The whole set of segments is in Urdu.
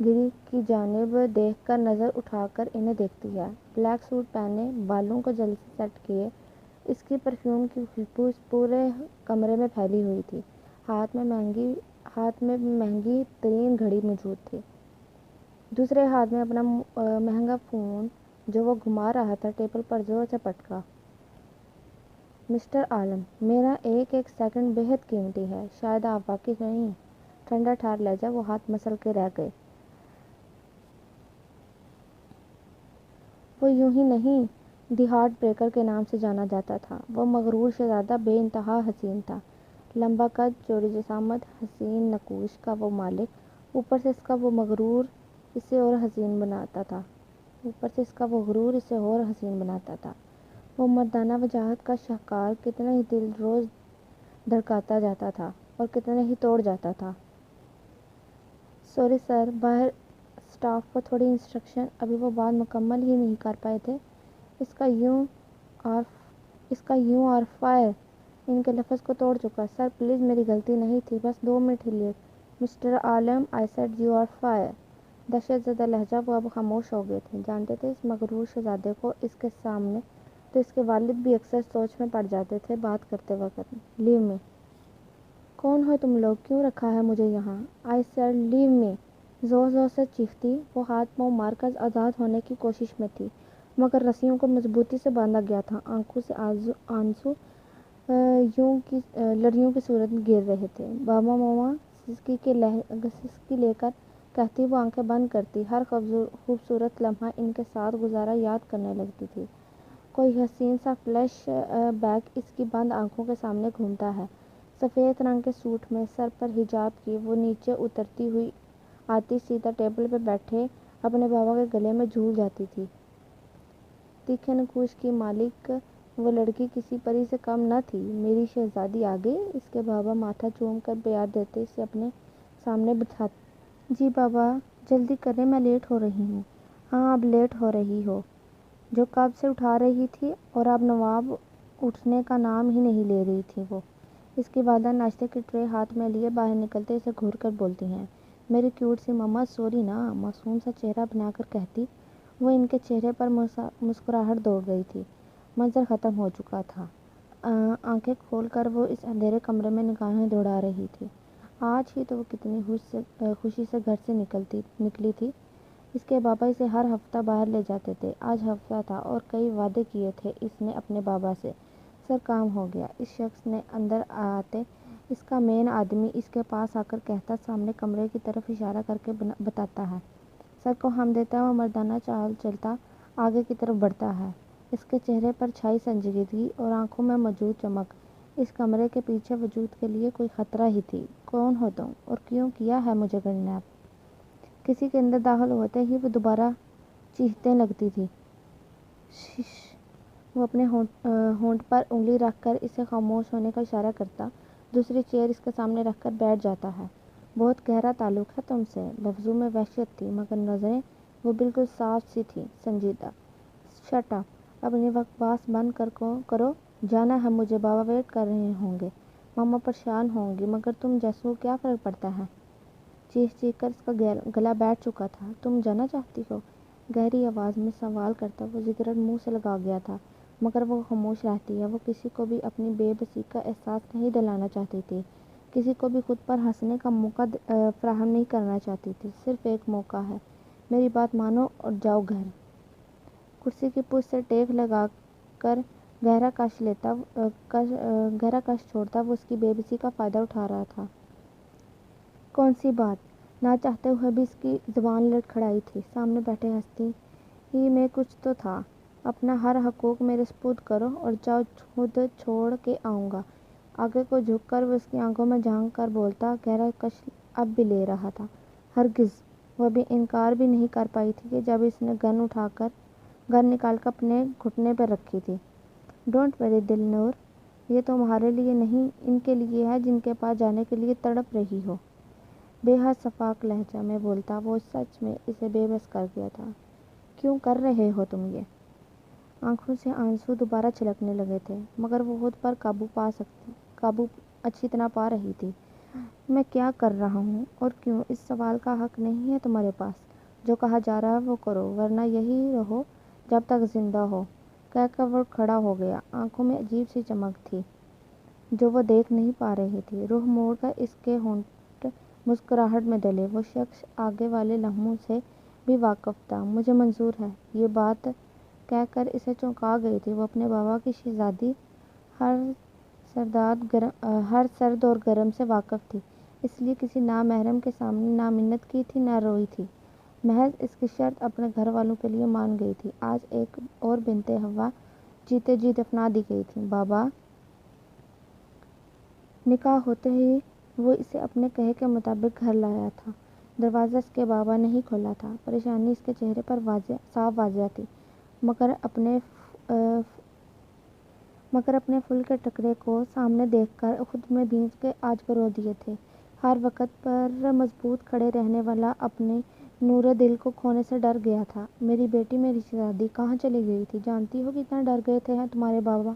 گری کی جانب دیکھ کر نظر اٹھا کر انہیں دیکھتی ہے۔ بلیک سوٹ پہنے، بالوں کو جلدی سے سیٹ کیے، اس کی پرفیوم کی خوشبو پورے کمرے میں پھیلی ہوئی تھی۔ ہاتھ میں مہنگی ترین گھڑی موجود تھی، دوسرے ہاتھ میں اپنا مہنگا فون جو وہ گھما رہا تھا ٹیبل پر زور سے پٹکا۔ مسٹر عالم، میرا ایک ایک سیکنڈ بہت قیمتی ہے، شاید آپ واقف نہیں۔ ٹھنڈا ٹھار لہجہ، وہ ہاتھ مسل کے رہ گئے۔ وہ یوں ہی نہیں دی ہارٹ بریکر کے نام سے جانا جاتا تھا۔ وہ مغرور شہزادہ بے انتہا حسین تھا، لمبا قد، چوڑی جسامت، حسین نقوش کا وہ مالک، اوپر سے اس کا وہ غرور اسے اور حسین بناتا تھا۔ وہ مردانہ وجاہت کا شاہکار کتنا ہی دل روز دھڑکاتا جاتا تھا اور کتنے ہی توڑ جاتا تھا۔ سوری سر، باہر اسٹاف کو تھوڑی انسٹرکشن۔ ابھی وہ بات مکمل ہی نہیں کر پائے تھے، اس کا یوں اور فائر ان کے لفظ کو توڑ چکا۔ سر پلیز، میری غلطی نہیں تھی، بس 2 منٹ ہی late. Mister Alam, I said you are fire. دہشت زدہ لہجہ، وہ اب خاموش ہو گئے تھے۔ جانتے تھے اس مغرور شہزادے کو اس کے سامنے تو اس کے والد بھی اکثر سوچ میں پڑ جاتے تھے بات کرتے وقت۔ لیو می۔ کون ہو تم لوگ؟ کیوں رکھا ہے مجھے یہاں؟ آئی سیڈ لیو می، زور زور سے چیختی۔ وہ ہاتھ پاؤں مار کر آزاد ہونے کی کوشش میں تھی، مگر رسیوں کو مضبوطی سے باندھا گیا تھا۔ آنکھوں سے آنسو لڑیوں کی صورت میں گر رہے تھے۔ بابا ماما، سسکی لے کر کہتی وہ آنکھیں بند کرتی، ہر خوبصورت لمحہ ان کے ساتھ گزارا یاد کرنے لگتی تھی۔ کوئی حسین سا فلیش بیک اس کی بند آنکھوں کے سامنے گھومتا ہے۔ سفید رنگ کے سوٹ میں، سر پر حجاب کیے، وہ نیچے اترتی ہوئی آتی سیدھا ٹیبل پہ بیٹھے اپنے بابا کے گلے میں جھول جاتی تھی۔ تیکھے نقوش کی مالک وہ لڑکی کسی پری سے کم نہ تھی۔ میری شہزادی آ گئی؟ اس کے بابا ماتھا چوم کر پیار دیتے اسے اپنے سامنے بٹھاتے۔ جی بابا، جلدی کریں، میں لیٹ ہو رہی ہوں۔ ہاں، اب لیٹ ہو رہی ہو، جو کب سے اٹھا رہی تھی، اور اب نواب اٹھنے کا نام ہی نہیں لے رہی تھی وہ۔ اس کی والدہ ناشتے کی ٹرے ہاتھ میں لیے باہر نکلتے اسے گھور کر بولتی ہیں، میری کیوٹ سی مما، سوری نا، معصوم سا چہرہ بنا کر کہتی۔ وہ ان کے چہرے پر مسکراہٹ دوڑ گئی تھی۔ منظر ختم ہو چکا تھا۔ آنکھیں کھول کر وہ اس اندھیرے کمرے میں نگاہیں دوڑا رہی تھی۔ آج ہی تو وہ کتنی خوشی سے گھر سے نکلی تھی۔ اس کے بابا اسے ہر ہفتہ باہر لے جاتے تھے۔ آج ہفتہ تھا اور کئی وعدے کیے تھے اس نے اپنے بابا سے۔ سر کام ہو گیا، اس شخص نے اندر آتے اس کا مین آدمی اس کے پاس آ کر کہتا، سامنے کمرے کی طرف اشارہ کر کے بتاتا ہے۔ سر کو ہم دیتا وہ مردانہ چال چلتا آگے کی طرف بڑھتا ہے۔ اس کے چہرے پر چھائی سنجیدگی اور آنکھوں میں موجود چمک اس کمرے کے پیچھے وجود کے لیے کوئی خطرہ ہی تھی۔ کون ہو تم اور کیوں کیا ہے مجھے کڈنیپ؟ کسی کے اندر داخل ہوتے ہی وہ دوبارہ چیخنے لگتی تھی۔ شش۔ وہ اپنے ہونٹ پر انگلی رکھ کر اسے خاموش ہونے کا اشارہ کرتا، دوسری چیئر اس کے سامنے رکھ کر بیٹھ جاتا ہے۔ بہت گہرا تعلق ہے تم سے۔ لفظوں میں وحشت تھی، مگر نظریں وہ بالکل صاف سی تھیں، سنجیدہ۔ شٹ اپ، اپنی بکواس بند کرو، جانا ہے مجھے، بابا ویٹ کر رہے ہوں گے، ماما پریشان ہوں گی، مگر تم جیسوں کیا فرق پڑتا ہے؟ چیخ کر اس کا گلا بیٹھ چکا تھا۔ تم جانا چاہتی ہو؟ گہری آواز میں سوال کرتا وہ سگریٹ منہ سے لگا گیا تھا، مگر وہ خاموش رہتی ہے۔ وہ کسی کو بھی اپنی بے بسی کا احساس نہیں دلانا چاہتی تھی، کسی کو بھی خود پر ہنسنے کا موقع فراہم نہیں کرنا چاہتی تھی۔ صرف ایک موقع ہے، میری بات مانو اور جاؤ گھر۔ کرسی کی پشت سے ٹیک لگا کر گہرا کش چھوڑتا وہ اس کی بے بسی کا فائدہ اٹھا رہا تھا۔ کون سی بات؟ نہ چاہتے ہوئے بھی اس کی زبان لڑکھڑائی تھی۔ سامنے بیٹھے ہستی ہی میں کچھ تو تھا۔ اپنا ہر حقوق میرے سپرد کرو اور جاؤ، خود چھوڑ کے آؤں گا۔ آگے کو جھک کر وہ اس کی آنکھوں میں جھانک کر بولتا، گہرا کش اب بھی لے رہا تھا۔ ہرگز۔ وہ ابھی انکار بھی نہیں کر پائی تھی کہ جب اس نے گن نکال کر اپنے گھٹنے پر رکھی تھی۔ ڈونٹ وری دل نور، یہ تمہارے لیے نہیں، ان کے لیے ہے جن کے پاس جانے کے لیے تڑپ رہی ہو۔ بے حد شفاف لہجہ میں بولتا وہ سچ میں اسے بے بس کر گیا تھا۔ کیوں کر رہے ہو تم یہ؟ آنکھوں سے آنسو دوبارہ چھلکنے لگے تھے، مگر وہ خود پر قابو اچھی طرح پا رہی تھی۔ میں کیا کر رہا ہوں اور کیوں؟ اس سوال کا حق نہیں ہے تمہارے پاس۔ جو کہا جا رہا ہے وہ کرو، ورنہ یہی رہو جب تک زندہ ہو، کہہ کر وہ کھڑا ہو گیا۔ آنکھوں میں عجیب سی چمک تھی جو وہ دیکھ نہیں پا رہی تھی۔ رخ موڑ کر اس کے ہونٹ مسکراہٹ میں ڈلے۔ وہ شخص آگے والے لمحوں سے بھی واقف تھا۔ مجھے منظور ہے۔ یہ بات کہہ کر اسے چونکا گئی تھی۔ وہ اپنے بابا کی شہزادی ہر سرد اور گرم سے واقف تھی، اس لیے کسی نامحرم کے سامنے نہ منت کی تھی نہ روئی تھی، محض اس کی شرط اپنے گھر والوں کے لیے مان گئی تھی۔ آج ایک اور بنت حوا جیتے جی دفنا دی گئی تھی۔ بابا نکاح ہوتے ہی وہ اسے اپنے کہے کے مطابق گھر لایا تھا۔ دروازہ اس کے بابا نے ہی کھولا تھا۔ پریشانی اس کے چہرے پر صاف واضح تھی، مگر اپنے پھول کے ٹکڑے کو سامنے دیکھ کر خود میں بھینس کے آج وہ رو دیے تھے۔ ہر وقت پر مضبوط کھڑے رہنے والا اپنے نورِ دل کو کھونے سے ڈر گیا تھا۔ میری بیٹی، میری شہزادی کہاں چلی گئی تھی؟ جانتی ہو کتنا ڈر گئے تھے تمہارے بابا؟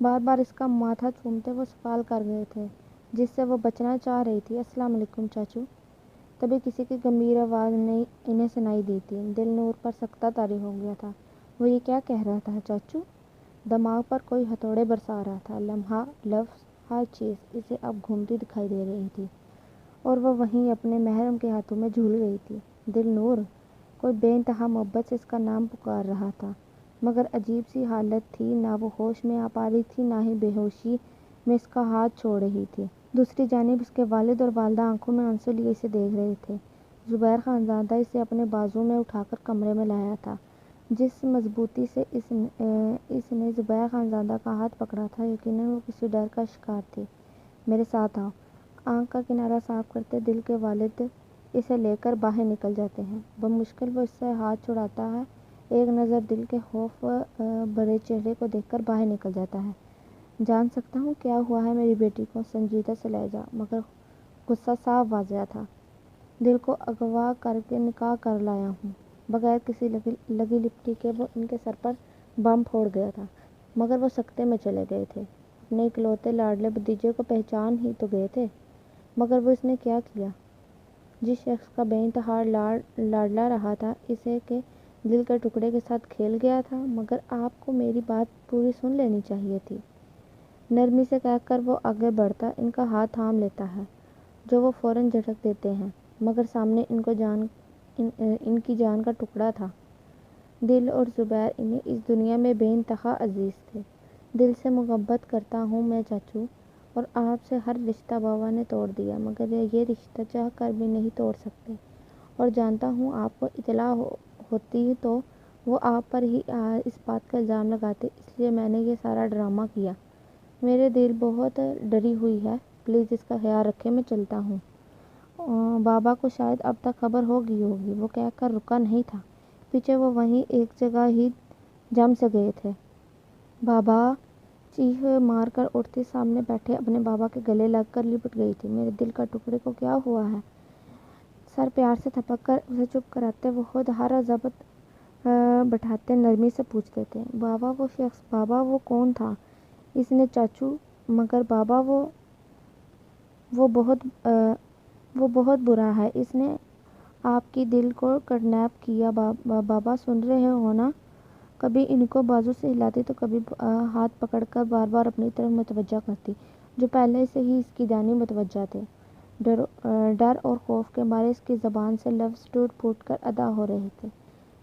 بار بار اس کا ماتھا چومتے وہ سوال کر گئے تھے جس سے وہ بچنا چاہ رہی تھی۔ السلام علیکم چاچو۔ تبھی کسی کی گمبھیر آواز انہیں سنائی دی تھی۔ دل نور پر سکتہ طاری ہو گیا تھا۔ وہ یہ کیا کہہ رہا تھا چاچو؟ دماغ پر کوئی ہتھوڑے برسا رہا تھا۔ لمحہ، لفظ، ہر چیز اسے اب گھومتی دکھائی دے رہی تھی اور وہ وہیں اپنے محرم کے ہاتھوں میں جھول گئی تھی۔ دل نور! کوئی بے انتہا محبت سے اس کا نام پکار رہا تھا، مگر عجیب سی حالت تھی، نہ وہ ہوش میں آ پا رہی تھی نہ ہی بے ہوشی میں اس کا ہاتھ چھوڑ رہی تھی۔ دوسری جانب اس کے والد اور والدہ آنکھوں میں آنسو لیے اسے دیکھ رہے تھے۔ زبیر خانزادہ اسے اپنے بازو میں اٹھا کر کمرے میں لایا تھا۔ جس مضبوطی سے اس نے زبیر خانزادہ کا ہاتھ پکڑا تھا، یقیناً وہ کسی ڈر کا شکار تھی۔ میرے ساتھ آؤ۔ آنکھ کا کنارہ صاف کرتے دل کے والد اسے لے کر باہر نکل جاتے ہیں۔ بمشکل وہ اس سے ہاتھ چھڑاتا ہے، ایک نظر دل کے خوف بھرے چہرے کو دیکھ کر باہر نکل جاتا ہے۔ جان سکتا ہوں کیا ہوا ہے میری بیٹی کو؟ سنجیدہ سے لہجہ مگر غصہ صاف واضح تھا۔ دل کو اغوا کر کے نکاح کر لایا ہوں۔ بغیر کسی لگی لپٹی کے وہ ان کے سر پر بم پھوڑ گیا تھا، مگر وہ سکتے میں چلے گئے تھے۔ اپنے اکلوتے لاڈلے بھتیجے کو پہچان ہی تو گئے تھے، مگر وہ اس نے کیا کیا؟ جس شخص کا بے انتہا لاڈلا رہا تھا، اسے کے دل کے ٹکڑے کے ساتھ کھیل گیا تھا۔ مگر آپ کو میری بات پوری سن لینی چاہیے تھی، نرمی سے کہہ کر وہ آگے بڑھتا ان کا ہاتھ تھام لیتا ہے، جو وہ فوراً جھٹک دیتے ہیں، مگر سامنے ان کی جان کا ٹکڑا تھا۔ دل اور زبیر انہیں اس دنیا میں بے انتہا عزیز تھے۔ دل سے محبت کرتا ہوں میں چاچو، اور آپ سے ہر رشتہ بابا نے توڑ دیا، مگر یہ رشتہ چاہ کر بھی نہیں توڑ سکتے۔ اور جانتا ہوں آپ کو اطلاع ہوتی تو وہ آپ پر ہی اس بات کا الزام لگاتے، اس لیے میں نے یہ سارا ڈرامہ کیا۔ میرے دل بہت ڈری ہوئی ہے، پلیز اس کا خیال رکھیں، میں چلتا ہوں۔ بابا کو شاید اب تک خبر ہو گئی ہوگی، وہ کہہ کر رکا نہیں تھا۔ پیچھے وہ وہیں ایک جگہ ہی جم سے گئے تھے۔ بابا! چیخ مار کر اٹھتی سامنے بیٹھے اپنے بابا کے گلے لگ کر لپٹ گئی تھی۔ میرے دل کا ٹکڑے کو کیا ہوا ہے؟ سر پیار سے تھپک کر اسے چپ کراتے وہ خود ہر ضبط بٹھاتے نرمی سے پوچھتے تھے، بابا وہ شخص، بابا وہ کون تھا؟ اس نے چاچو، مگر بابا وہ بہت برا ہے، اس نے آپ کی دل کو کڈنیپ کیا۔ بابا سن رہے ہو نا؟ کبھی ان کو بازو سے ہلاتی تو کبھی ہاتھ پکڑ کر بار بار اپنی طرف متوجہ کرتی، جو پہلے سے ہی اس کی جانب متوجہ تھے۔ ڈر اور خوف کے مارے اس کی زبان سے لفظ ٹوٹ پھوٹ کر ادا ہو رہے تھے۔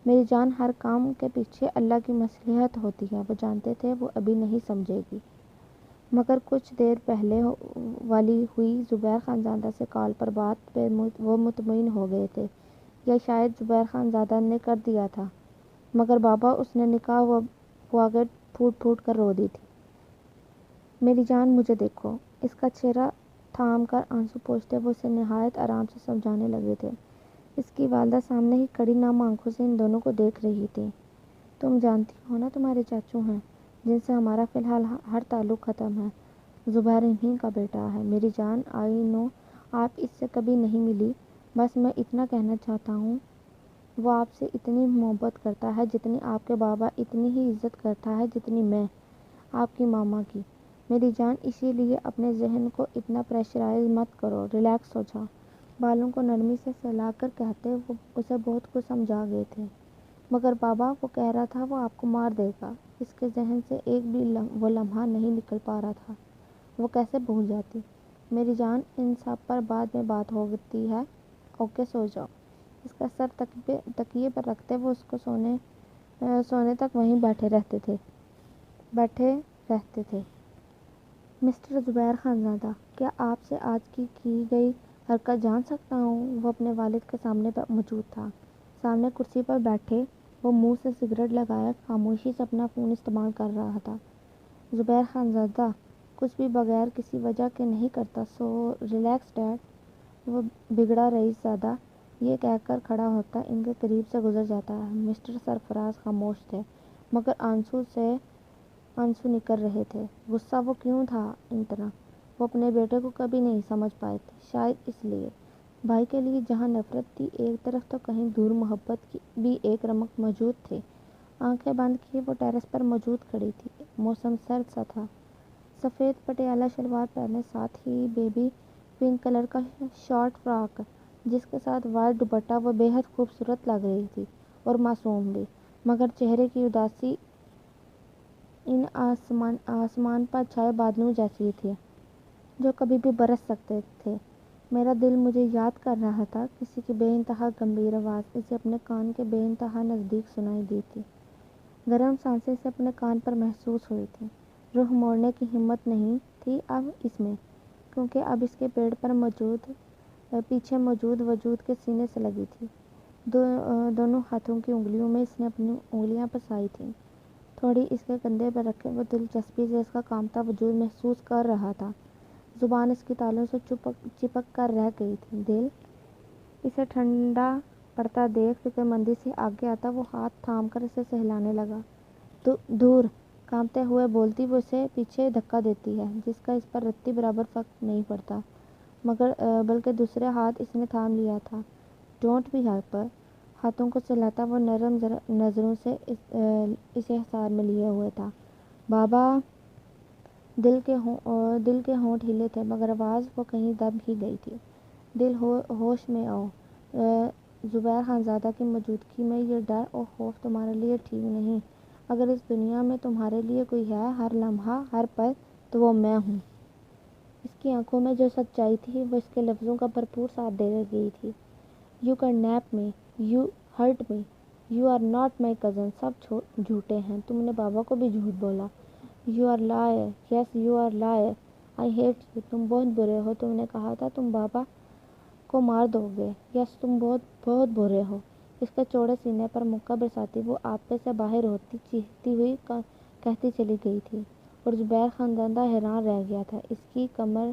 میری جان، ہر کام کے پیچھے اللہ کی مصلحت ہوتی ہے۔ وہ جانتے تھے وہ ابھی نہیں سمجھے گی، مگر کچھ دیر پہلے والی ہوئی زبیر خانزادہ سے کال پر بات پہ وہ مطمئن ہو گئے تھے، یا شاید زبیر خانزادہ نے کر دیا تھا، مگر بابا اس نے نکاح وہ آگے پھوٹ پھوٹ کر رو دی تھی۔ میری جان مجھے دیکھو۔ اس کا چہرہ تھام کر آنسو پوچھتے وہ اسے نہایت آرام سے سمجھانے لگے تھے۔ اس کی والدہ سامنے ہی کھڑی نم آنکھوں سے ان دونوں کو دیکھ رہی تھی۔ تم جانتی ہو نا تمہارے چاچو ہیں، جن سے ہمارا فی الحال ہر تعلق ختم ہے۔ زبیر انہی کا بیٹا ہے۔ میری جان، آئی نو آپ اس سے کبھی نہیں ملی، بس میں اتنا کہنا چاہتا ہوں، وہ آپ سے اتنی محبت کرتا ہے جتنی آپ کے بابا، اتنی ہی عزت کرتا ہے جتنی میں، آپ کی ماما کی۔ میری جان، اسی لیے اپنے ذہن کو اتنا پریشرائز مت کرو، ریلیکس ہو جاؤ۔ بالوں کو نرمی سے سہلا کر کہتے وہ اسے بہت کچھ سمجھا گئے تھے۔ مگر بابا، وہ کہہ رہا تھا وہ آپ کو مار دے گا۔ اس کے ذہن سے ایک بھی وہ لمحہ نہیں نکل پا رہا تھا۔ وہ کیسے بھول جاتی؟ میری جان، ان سب پر بعد میں بات ہوتی ہے، اوکے؟ سو جاؤ۔ اس کا سر تکیے پر رکھتے وہ اس کو سونے تک وہیں بیٹھے رہتے تھے۔ مسٹر زبیر خانزادہ، کیا آپ سے آج کی گئی حرکت جان سکتا ہوں؟ وہ اپنے والد کے سامنے موجود تھا۔ سامنے کرسی پر بیٹھے وہ منہ سے سگریٹ لگائے خاموشی سے اپنا فون استعمال کر رہا تھا۔ زبیر خانزادہ کچھ بھی بغیر کسی وجہ کے نہیں کرتا، سو ریلیکس ڈیڈ۔ وہ بگڑا رئیس زادہ یہ کہہ کر کھڑا ہوتا، ان کے قریب سے گزر جاتا۔ مسٹر سرفراز خاموش تھے، مگر آنسو نکل رہے تھے۔ غصہ وہ کیوں تھا اتنا؟ وہ اپنے بیٹے کو کبھی نہیں سمجھ پائے تھے، شاید اس لیے۔ بھائی کے لیے جہاں نفرت تھی ایک طرف، تو کہیں دور محبت کی بھی ایک رمق موجود تھی۔ آنکھیں بند کیے وہ ٹیرس پر موجود کھڑی تھی۔ موسم سرد سا تھا۔ سفید پٹیالہ شلوار پہنے، ساتھ ہی بیبی پنک کلر کا شارٹ فراک، جس کے ساتھ وائٹ دوپٹہ، وہ بے حد خوبصورت لگ رہی تھی اور معصوم بھی، مگر چہرے کی اداسی ان آسمان پر چھائے بادلوں جیسی تھی جو کبھی بھی برس سکتے تھے۔ میرا دل مجھے یاد کر رہا تھا۔ کسی کی بے انتہا گمبھیر آواز اسے اپنے کان کے بے انتہا نزدیک سنائی دی تھی۔ گرم سانسیں اسے اپنے کان پر محسوس ہوئی تھیں۔ رخ موڑنے کی ہمت نہیں تھی اب اس میں، کیونکہ اب اس کے پیٹ پر پیچھے موجود وجود کے سینے سے لگی تھی۔ دونوں ہاتھوں کی انگلیوں میں اس نے اپنی انگلیاں پھنسائی تھیں۔ تھوڑی اس کے کندھے پر رکھے وہ دلچسپی سے اس کا کانپتا وجود محسوس کر رہا تھا۔ زبان اس کی تالوں سے چپک کر رہ گئی تھی۔ دل اسے ٹھنڈا پڑتا دیکھ فکر مندی سے آگے آتا، وہ ہاتھ تھام کر اسے سہلانے لگا۔ دور! کانپتے ہوئے بولتی وہ اسے پیچھے دھکا دیتی ہے، جس کا اس پر رتی برابر فرق نہیں پڑتا، بلکہ دوسرے ہاتھ اس نے تھام لیا تھا۔ Don't be hyper! ہاتھوں کو سہلاتا وہ نرم نظروں سے اسے حصار میں لیے ہوئے تھا۔ بابا! دل کے ہونٹ ہلے تھے، مگر آواز وہ کہیں دب ہی گئی تھی۔ دل ہوش میں آؤ۔ زبیر خانزادہ کی موجودگی میں یہ ڈر اور خوف تمہارے لیے ٹھیک نہیں۔ اگر اس دنیا میں تمہارے لیے کوئی ہے، ہر لمحہ، ہر پل، تو وہ میں ہوں۔ اس کی آنکھوں میں جو سچائی تھی وہ اس کے لفظوں کا بھرپور ساتھ دے رہی تھی۔ You kidnap me, you hurt me, you are not my cousin, سب جھوٹے ہیں۔ تم نے بابا کو بھی جھوٹ بولا۔ You are liar, yes you are liar, I hate you, تم بہت برے ہو۔ تم نے کہا تھا تم بابا کو مار دو گے، یس تم بہت بہت برے ہو۔ اس کے چوڑے سینے پر مکہ برساتی وہ آپے سے باہر ہوتی چیختی ہوئی کہتی چلی گئی تھی، اور زبیر خانزادہ حیران رہ گیا تھا۔ اس کی کمر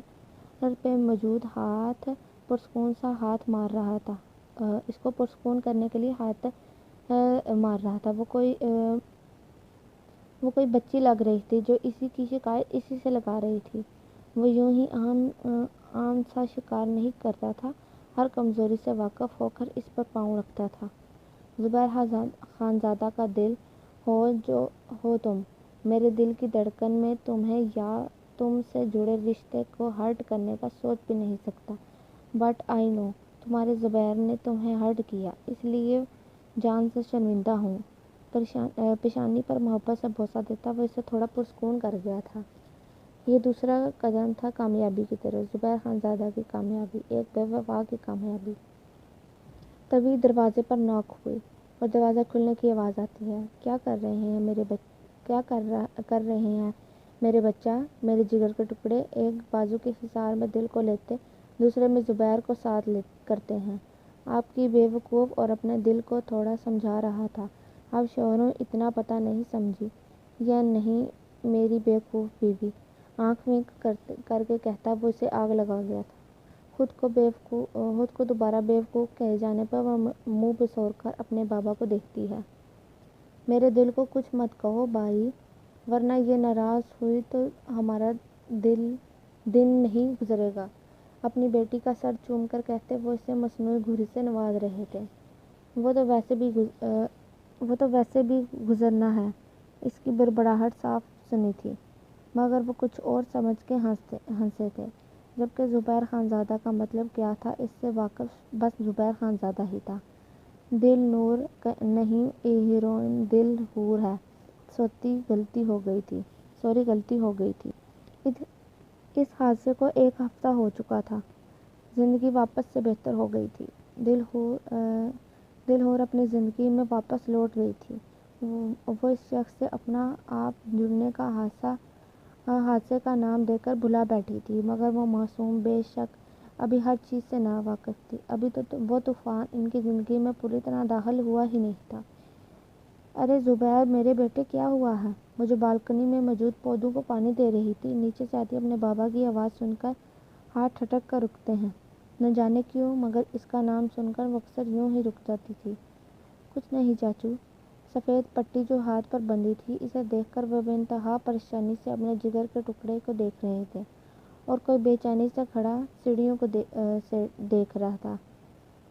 پہ موجود ہاتھ پرسکون سا ہاتھ مار رہا تھا، اس کو پرسکون کرنے کے لیے ہاتھ مار رہا تھا۔ وہ کوئی بچی لگ رہی تھی جو اسی کی شکایت اسی سے لگا رہی تھی۔ وہ یوں ہی عام سا شکار نہیں کرتا تھا، ہر کمزوری سے واقف ہو کر اس پر پاؤں رکھتا تھا۔ زبیر خانزادہ کا دل ہو تم، میرے دل کی دھڑکن میں تمہیں یا تم سے جڑے رشتے کو ہرٹ کرنے کا سوچ بھی نہیں سکتا۔ بٹ آئی نو تمہارے زبیر نے تمہیں ہرٹ کیا، اس لیے جان سے شرمندہ ہوں۔ پیشانی پر محبت سے بوسہ دیتا وہ اسے تھوڑا پرسکون کر گیا تھا۔ یہ دوسرا قدم تھا کامیابی کی طرف، زبیر خانزادہ کی کامیابی، ایک بے وفا کی کامیابی۔ تبھی دروازے پر ناک ہوئی اور دروازہ کھلنے کی آواز آتی ہے۔ کیا کر رہے ہیں میرے بچہ؟ میرے جگر کے ٹکڑے ایک بازو کے حصار میں دل کو لیتے، دوسرے میں زبیر کو ساتھ کرتے ہیں۔ آپ کی بے وقوف اور اپنے دل کو تھوڑا سمجھا رہا تھا۔ اب شوہروں اتنا پتہ نہیں سمجھی یا نہیں میری بے وقوف بیوی، آنکھ ونک کر کے کہتا وہ اسے آگ لگا گیا تھا۔ خود کو دوبارہ بے وقوف کہے جانے پر وہ منہ بسور کر اپنے بابا کو دیکھتی ہے۔ میرے دل کو کچھ مت کہو بھائی، ورنہ یہ ناراض ہوئی تو ہمارا دن نہیں گزرے گا۔ اپنی بیٹی کا سر چوم کر کہتے وہ اسے مصنوعی گھڑی سے نواز رہے تھے۔ وہ تو ویسے بھی گزرنا ہے۔ اس کی بڑبڑاہٹ صاف سنی تھی۔ مگر وہ کچھ اور سمجھ کے ہنسے تھے، جبکہ زبیر خان زادہ کا مطلب کیا تھا اس سے واقف بس زبیر خان زادہ ہی تھا۔ دل نور نہیں ہیروئن دل حور ہے، سوری غلطی ہو گئی تھی۔ اس حادثے کو 1 ہفتہ ہو چکا تھا، زندگی واپس سے بہتر ہو گئی تھی، دل حور اپنی زندگی میں واپس لوٹ گئی تھی۔ وہ اس شخص سے اپنا آپ جڑنے کا حادثے کا نام دے کر بھلا بیٹھی تھی، مگر وہ معصوم بے شک ابھی ہر چیز سے ناواقف تھی۔ ابھی تو وہ طوفان ان کی زندگی میں پوری طرح داخل ہوا ہی نہیں تھا۔ ارے زبیر میرے بیٹے کیا ہوا ہے؟ وہ جو بالکنی میں موجود پودوں کو پانی دے رہی تھی، نیچے سے آتی اپنے بابا کی آواز سن کر ہاتھ ٹھٹک کر رکتے ہیں۔ نہ جانے کیوں مگر اس کا نام سن کر وہ اکثر یوں ہی رک جاتی تھی۔ کچھ نہیں چاچو۔ سفید پٹی جو ہاتھ پر بندھی تھی، اسے دیکھ کر وہ بے انتہا پریشانی سے اپنے جگر کے ٹکڑے کو دیکھ رہے تھے، اور کوئی بے چینی سے کھڑا سیڑھیوں کو دیکھ رہا تھا۔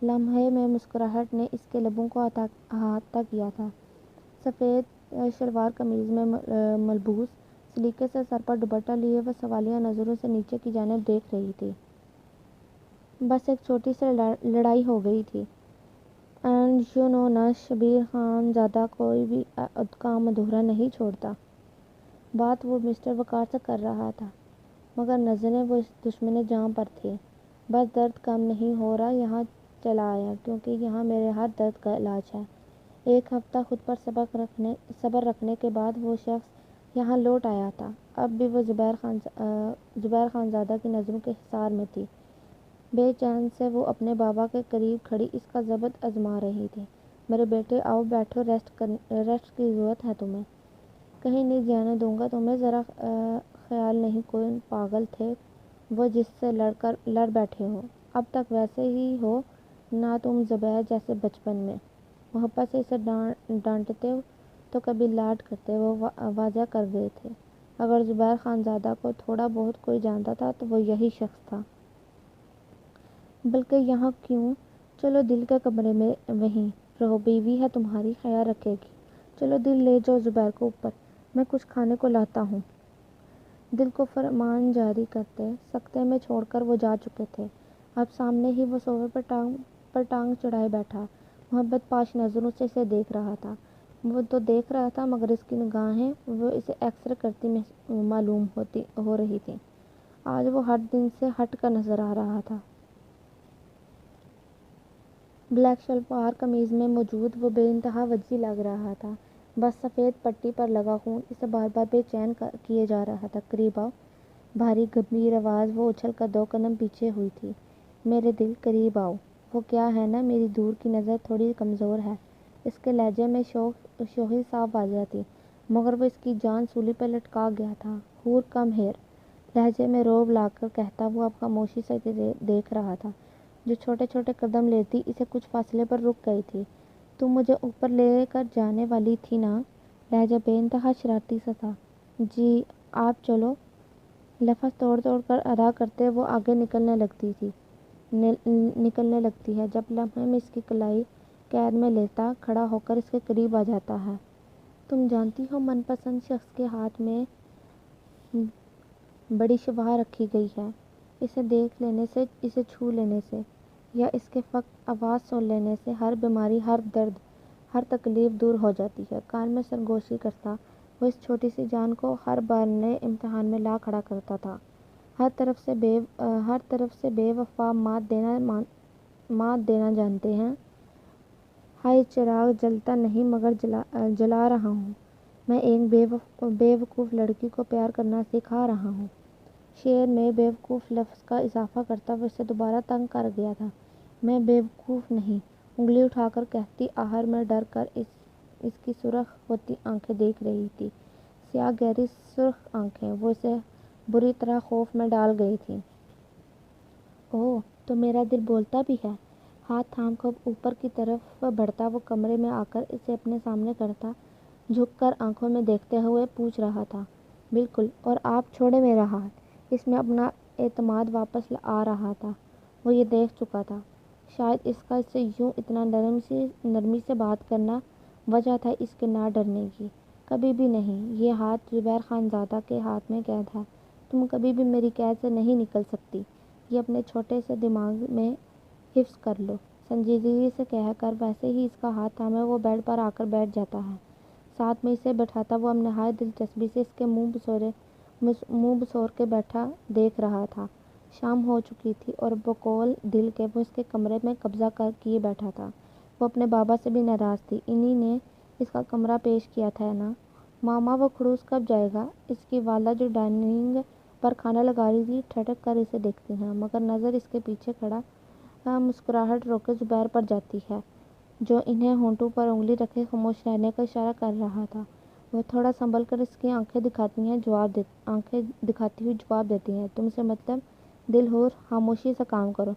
لمحے میں مسکراہٹ نے اس کے لبوں کو احاطہ کیا تھا۔ سفید شلوار قمیض میں ملبوس، سلیقے سے سر پر دوپٹہ لیے وہ سوالیہ نظروں سے نیچے کی جانب دیکھ رہی تھی۔ بس ایک چھوٹی سی لڑائی ہو گئی تھی، اینڈ یو نو نا شبیر خان زادہ کوئی بھی کام ادھورا نہیں چھوڑتا۔ بات وہ مسٹر وقار سے کر رہا تھا، مگر نظریں وہ اس دشمن جاں پر تھیں۔ بس درد کم نہیں ہو رہا یہاں چلا آیا، کیونکہ یہاں میرے ہر درد کا علاج ہے۔ 1 ہفتہ خود پر صبر رکھنے کے بعد وہ شخص یہاں لوٹ آیا تھا۔ اب بھی وہ زبیر خان زادہ کی نظروں کے حصار میں تھی۔ بے چین سے وہ اپنے بابا کے قریب کھڑی اس کا ضبط آزما رہی تھی۔ میرے بیٹے آؤ بیٹھو، ریسٹ کی ضرورت ہے تمہیں۔ کہیں نہیں جانے دوں گا تمہیں، ذرا خیال نہیں کون پاگل تھے وہ جس سے لڑ بیٹھے ہو؟ اب تک ویسے ہی ہو نا تم زبیر جیسے بچپن میں۔ محبت سے اسے ڈانٹتے تو کبھی لاڈ کرتے، وہ واضح کر گئے تھے۔ اگر زبیر خان زادہ کو تھوڑا بہت کوئی جانتا تھا تو وہ یہی شخص تھا۔ بلکہ یہاں کیوں، چلو دل کے کمرے میں وہیں رہو، بیوی ہے تمہاری، خیال رکھے گی۔ چلو دل لے جاؤ زبیر کو اوپر، میں کچھ کھانے کو لاتا ہوں۔ دل کو فرمان جاری کرتے سکتے میں چھوڑ کر وہ جا چکے تھے۔ اب سامنے ہی وہ صوفے پر ٹانگ چڑھائے بیٹھا، محبت پاش نظروں سے اسے دیکھ رہا تھا۔ وہ تو دیکھ رہا تھا مگر اس کی نگاہیں وہ اسے ایکس رے کرتی معلوم ہو رہی تھیں۔ آج وہ ہر دن سے ہٹ کر نظر آ رہا تھا۔ بلیک شلوار قمیض میں موجود وہ بے انتہا وجیح لگ رہا تھا، بس سفید پٹی پر لگا خون اسے بار بار بے چین کیے جا رہا تھا۔ قریب آؤ، بھاری گمبھیر آواز وہ اچھل کر 2 قدم پیچھے ہوئی تھی۔ میرے دل قریب آؤ۔ وہ کیا ہے نا میری دور کی نظر تھوڑی کمزور ہے۔ اس کے لہجے میں شوخی صاف واضح تھی، مگر وہ اس کی جان سولی پہ لٹکا گیا تھا۔ حور کم ہیئر، لہجے میں روب لا کر کہتا وہ اب خاموشی سے دیکھ رہا تھا۔ جو چھوٹے چھوٹے قدم لیتی اسے کچھ فاصلے پر رک گئی تھی۔ تم مجھے اوپر لے کر جانے والی تھی نا؟ لہجہ بے انتہا شرارتی سا تھا۔ جی آپ چلو، لفظ توڑ کر ادا کرتے وہ آگے نکلنے لگتی ہے، جب لمحے میں اس کی کلائی قید میں لیتا کھڑا ہو کر اس کے قریب آ جاتا ہے۔ تم جانتی ہو من پسند شخص کے ہاتھ میں بڑی شفا رکھی گئی ہے۔ اسے دیکھ لینے سے، اسے چھو لینے سے یا اس کے فقط آواز سن لینے سے ہر بیماری، ہر درد، ہر تکلیف دور ہو جاتی ہے۔ کان میں سرگوشی کرتا وہ اس چھوٹی سی جان کو ہر بار نئے امتحان میں لا کھڑا کرتا تھا۔ ہر طرف سے بے وفا مات دینا جانتے ہیں۔ ہائے چراغ جلتا نہیں مگر جلا رہا ہوں، میں ایک بے وقوف لڑکی کو پیار کرنا سکھا رہا ہوں۔ شعر میں بے وقوف لفظ کا اضافہ کرتا وہ اسے دوبارہ تنگ کر گیا تھا۔ میں بے وقوف نہیں، انگلی اٹھا کر کہتی آخر میں ڈر کر اس کی سرخ ہوتی آنکھیں دیکھ رہی تھی، سیاہ گہری سرخ آنکھیں، وہ اسے بری طرح خوف میں ڈال گئی تھیں۔ اوہ تو میرا دل بولتا بھی ہے۔ ہاتھ تھام کر اوپر کی طرف بڑھتا وہ کمرے میں آ کر اسے اپنے سامنے کرتا، جھک کر آنکھوں میں دیکھتے ہوئے پوچھ رہا تھا۔ بالکل، اور آپ چھوڑیں میرا ہاتھ۔ اس میں اپنا اعتماد واپس آ رہا تھا، وہ یہ دیکھ چکا تھا۔ شاید اس سے یوں اتنا نرمی سے بات کرنا وجہ تھا اس کے نہ ڈرنے کی۔ کبھی بھی نہیں۔ یہ ہاتھ زبیر خان زادہ کے ہاتھ میں قید ہے۔ تم کبھی بھی میری قید سے نہیں نکل سکتی۔ یہ اپنے چھوٹے سے دماغ میں حفظ کر لو۔ سنجیدگی سے کہہ کر ویسے ہی اس کا ہاتھ تھامے وہ بیڈ پر آ کر بیٹھ جاتا ہے۔ ساتھ میں اسے بٹھاتا وہ اب نہایت دلچسپی سے اس کے منہ بسور کے بیٹھا دیکھ رہا تھا۔ شام ہو چکی تھی اور بقول دل کے وہ اس کے کمرے میں قبضہ کیے بیٹھا تھا۔ وہ اپنے بابا سے بھی ناراض تھی۔ انہی نے اس کا کمرہ پیش کیا تھا نا۔ ماما وہ خڑوس کب جائے گا؟ اس کی والدہ جو ڈائننگ پر کھانا لگا رہی تھی ٹھٹک کر اسے دیکھتی ہیں، مگر نظر اس کے پیچھے کھڑا مسکراہٹ روکے زبیر پر جاتی ہے، جو انہیں ہونٹوں پر انگلی رکھے خاموش رہنے کا اشارہ کر رہا تھا۔ وہ تھوڑا سنبھل کر اس کی آنکھیں دکھاتی ہوئی جواب دیتی ہیں، تم سے مطلب؟ دل حور، خاموشی سے کام کرو۔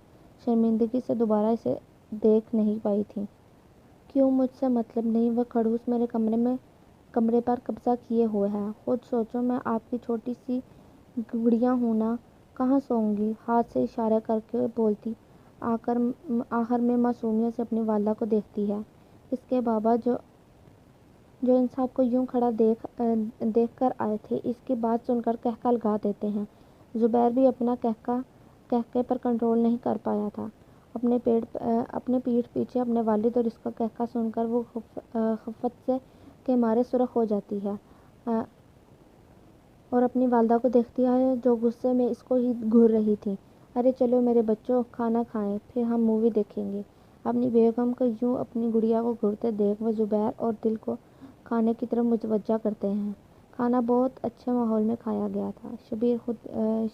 شرمندگی سے دوبارہ اسے دیکھ نہیں پائی تھی۔ کیوں مجھ سے مطلب نہیں؟ وہ خڑوس میرے کمرے پر قبضہ کیے ہوئے ہے۔ خود سوچو، میں آپ کی چھوٹی سی گڑیا ہوں نا، کہاں سوؤں گی؟ ہاتھ سے اشارہ کر کے بولتی آخر میں معصومیت سے اپنی والدہ کو دیکھتی ہے۔ اس کے بابا جو ان صاحب کو یوں کھڑا دیکھ کر آئے تھے، اس کی بات سن کر قہقہ لگا دیتے ہیں۔ زبیر بھی اپنا قہقہے پر کنٹرول نہیں کر پایا تھا۔ اپنے پیٹھ پیچھے اپنے والد اور اس کا قہقہ سن کر وہ خفت کے مارے سرخ ہو جاتی ہے اور اپنی والدہ کو دیکھتی ہے جو غصے میں اس کو ہی گھور رہی تھی۔ ارے چلو میرے بچوں، کھانا کھائیں، پھر ہم مووی دیکھیں گے۔ اپنی بیگم کو یوں اپنی گڑیا کو گھورتے دیکھ وہ زبیر اور دل کو کھانے کی طرف متوجہ کرتے ہیں۔ کھانا بہت اچھے ماحول میں کھایا گیا تھا۔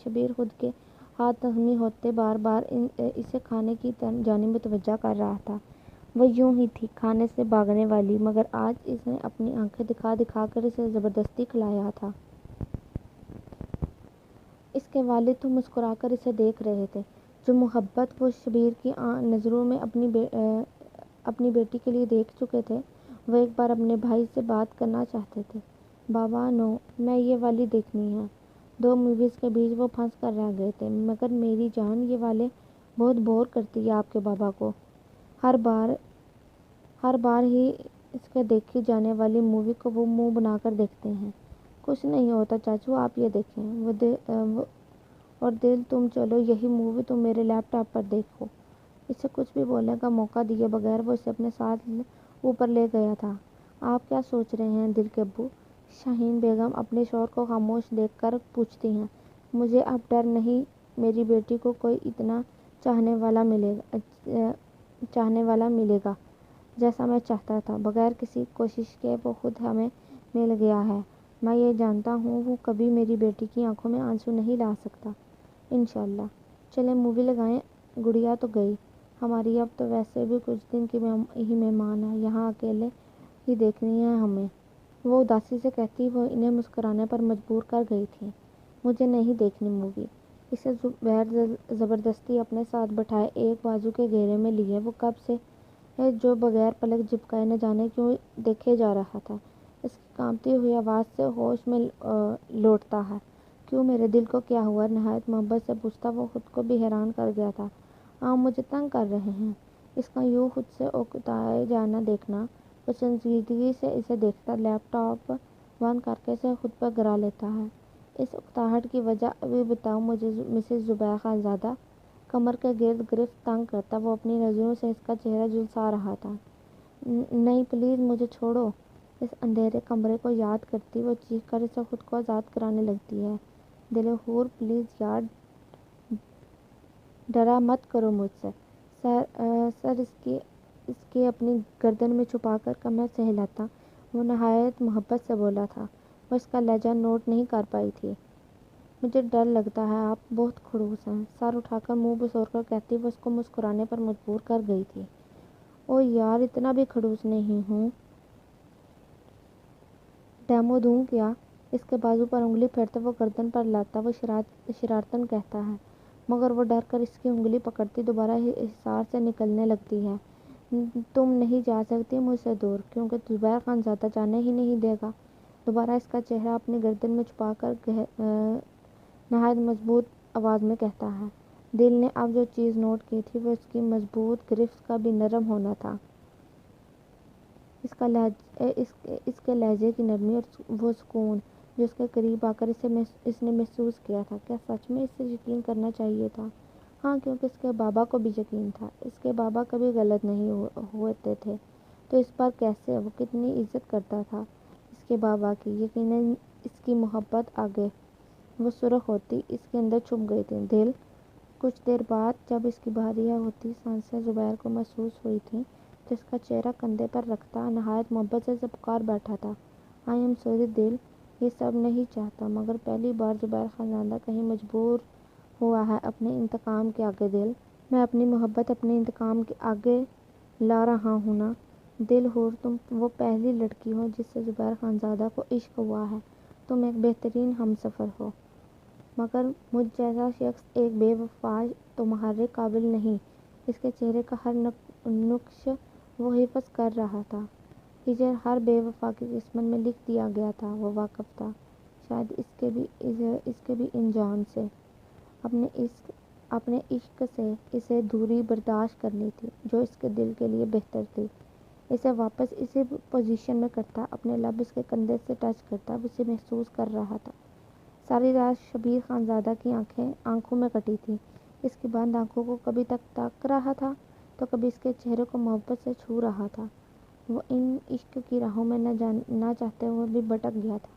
شبیر خود کے ہاتھ زخمی ہوتے بار بار اسے کھانے کی جانب متوجہ کر رہا تھا۔ وہ یوں ہی تھی، کھانے سے بھاگنے والی، مگر آج اس نے اپنی آنکھیں دکھا دکھا کر اسے زبردستی کھلایا تھا۔ اس کے والد تو مسکرا کر اسے دیکھ رہے تھے۔ جو محبت وہ شبیر کی نظروں میں اپنی بیٹی کے لیے دیکھ چکے تھے، وہ ایک بار اپنے بھائی سے بات کرنا چاہتے تھے۔ بابا نو، میں یہ والی دیکھنی ہے۔ دو موویز کے بیچ وہ پھنس کر رہ گئے تھے۔ مگر میری جان، یہ والے بہت بور کرتی ہے آپ کے بابا کو۔ ہر بار ہی اس کے دیکھی جانے والی مووی کو وہ منہ بنا کر دیکھتے ہیں۔ کچھ نہیں ہوتا چاچو، آپ یہ دیکھیں۔ اور دل، تم چلو، یہی مووی تم میرے لیپ ٹاپ پر دیکھو۔ اسے کچھ بھی بولنے کا موقع دیے بغیر وہ اسے اپنے ساتھ اوپر لے گیا تھا۔ آپ کیا سوچ رہے ہیں دل کے ابو؟ شاہین بیگم اپنے شوہر کو خاموش دیکھ کر پوچھتی ہیں۔ مجھے اب ڈر نہیں، میری بیٹی کو کوئی اتنا چاہنے والا ملے گا جیسا میں چاہتا تھا۔ بغیر کسی کوشش کے وہ خود ہمیں مل گیا ہے۔ میں یہ جانتا ہوں وہ کبھی میری بیٹی کی آنکھوں میں آنسو نہیں لا سکتا، انشاءاللہ۔ چلیں مووی لگائیں۔ گڑیا تو گئی ہماری اب تو ویسے بھی کچھ دن کی ہی مہمان ہے، یہاں اکیلے ہی دیکھنی ہے ہمیں، وہ اداسی سے کہتی وہ انہیں مسکرانے پر مجبور کر گئی تھی۔ مجھے نہیں دیکھنی مووی۔ اسے زبیر زبردستی اپنے ساتھ بٹھائے ایک بازو کے گھیرے میں لیے وہ کب سے جو بغیر پلک جھپکائے نہ جانے کیوں دیکھے جا رہا تھا۔ اس کی کانپتی ہوئی آواز سے ہوش میں لوٹتا ہے۔ کیوں میرے دل کو کیا ہوا؟ نہایت محبت سے پوچھتا وہ خود کو بھی حیران کر گیا تھا۔ آپ مجھے تنگ کر رہے ہیں؟ اس کا یوں خود سے اکتائے جانا دیکھنا۔ وہ سنجیدگی سے اسے دیکھتا لیپ ٹاپ بند کر کے اسے خود پر گرا لیتا ہے۔ اس اکتاہٹ کی وجہ ابھی بتاؤ مجھے مسز زبیر خان زادہ۔ کمر کے گرد گرفت تنگ کرتا وہ اپنی نظروں سے اس کا چہرہ جھلسا رہا تھا۔ نہیں پلیز مجھے چھوڑو۔ اس اندھیرے کمرے کو یاد کرتی وہ چیخ کر اسے خود کو آزاد کرانے لگتی ہے۔ دل حور پلیز یار، ڈرا مت کرو مجھ سے۔ سر اس کی اپنی گردن میں چھپا کر کمر سے ہلاتا وہ نہایت محبت سے بولا تھا۔ وہ اس کا لہجہ نوٹ نہیں کر پائی تھی۔ مجھے ڈر لگتا ہے، آپ بہت خڑوس ہیں، سر اٹھا کر منہ بسور کر کہتی وہ اس کو مسکرانے پر مجبور کر گئی تھی۔ او یار، اتنا بھی خڑوس نہیں ہوں۔ ڈیمو دوں کیا؟ اس کے بازو پر انگلی پھیرتے وہ گردن پر لاتا وہ شرارتاً کہتا ہے، مگر وہ ڈر کر اس کی انگلی پکڑتی دوبارہ حصار سے نکلنے لگتی ہے۔ تم نہیں جا سکتی مجھ سے دور، کیونکہ زبیر خان زادہ جانے ہی نہیں دے گا۔ دوبارہ اس کا چہرہ اپنی گردن میں چھپا کر نہایت مضبوط آواز میں کہتا ہے۔ دل نے اب جو چیز نوٹ کی تھی وہ اس کی مضبوط گرفت کا بھی نرم ہونا تھا۔ اس کے لہجے کی نرمی اور وہ سکون جو اس کے قریب آ کر اس نے محسوس کیا تھا، کیا سچ میں اس سے یقین کرنا چاہیے تھا؟ ہاں، کیونکہ اس کے بابا کو بھی یقین تھا۔ اس کے بابا کبھی غلط نہیں ہوتے تھے، تو اس بار کیسے؟ وہ کتنی عزت کرتا تھا اس کے بابا کی، یقیناً اس کی محبت آگے وہ سرخ ہوتی اس کے اندر چھپ گئی تھی۔ دل کچھ دیر بعد جب اس کی بھاری ہوتی سانسیں زبیر کو محسوس ہوئی تھیں تو اس کا چہرہ کندھے پر رکھتا نہایت محبت سے پکار بیٹھا تھا، آئی ایم سوری دل، یہ سب نہیں چاہتا، مگر پہلی بار زبیر خانزادہ کہیں مجبور ہوا ہے اپنے انتقام کے آگے۔ دل، میں اپنی محبت اپنے انتقام کے آگے لا رہا ہوں نا دل حور، تم وہ پہلی لڑکی ہو جس سے زبیر خانزادہ کو عشق ہوا ہے، تم ایک بہترین ہمسفر ہو، مگر مجھ جیسا شخص ایک بے وفا تمہارے قابل نہیں۔ اس کے چہرے کا ہر نقش وہ حفظ کر رہا تھا، ہجر ہر بے وفا کی قسمت میں لکھ دیا گیا تھا، وہ واقف تھا، شاید اس کے بھی انجام سے، اپنے عشق سے اسے دوری برداشت کرنی تھی جو اس کے دل کے لیے بہتر تھی۔ اسے واپس اسی پوزیشن میں کرتا، اپنے لب اس کے کندھے سے ٹچ کرتا، وہ اسے محسوس کر رہا تھا۔ ساری رات شبیر خانزادہ کی آنکھوں میں کٹی تھی، اس کی بند آنکھوں کو کبھی تک رہا تھا تو کبھی اس کے چہرے کو محبت سے چھو رہا تھا۔ وہ ان عشق کی راہوں میں نہ چاہتے ہوئے بھی بھٹک گیا تھا،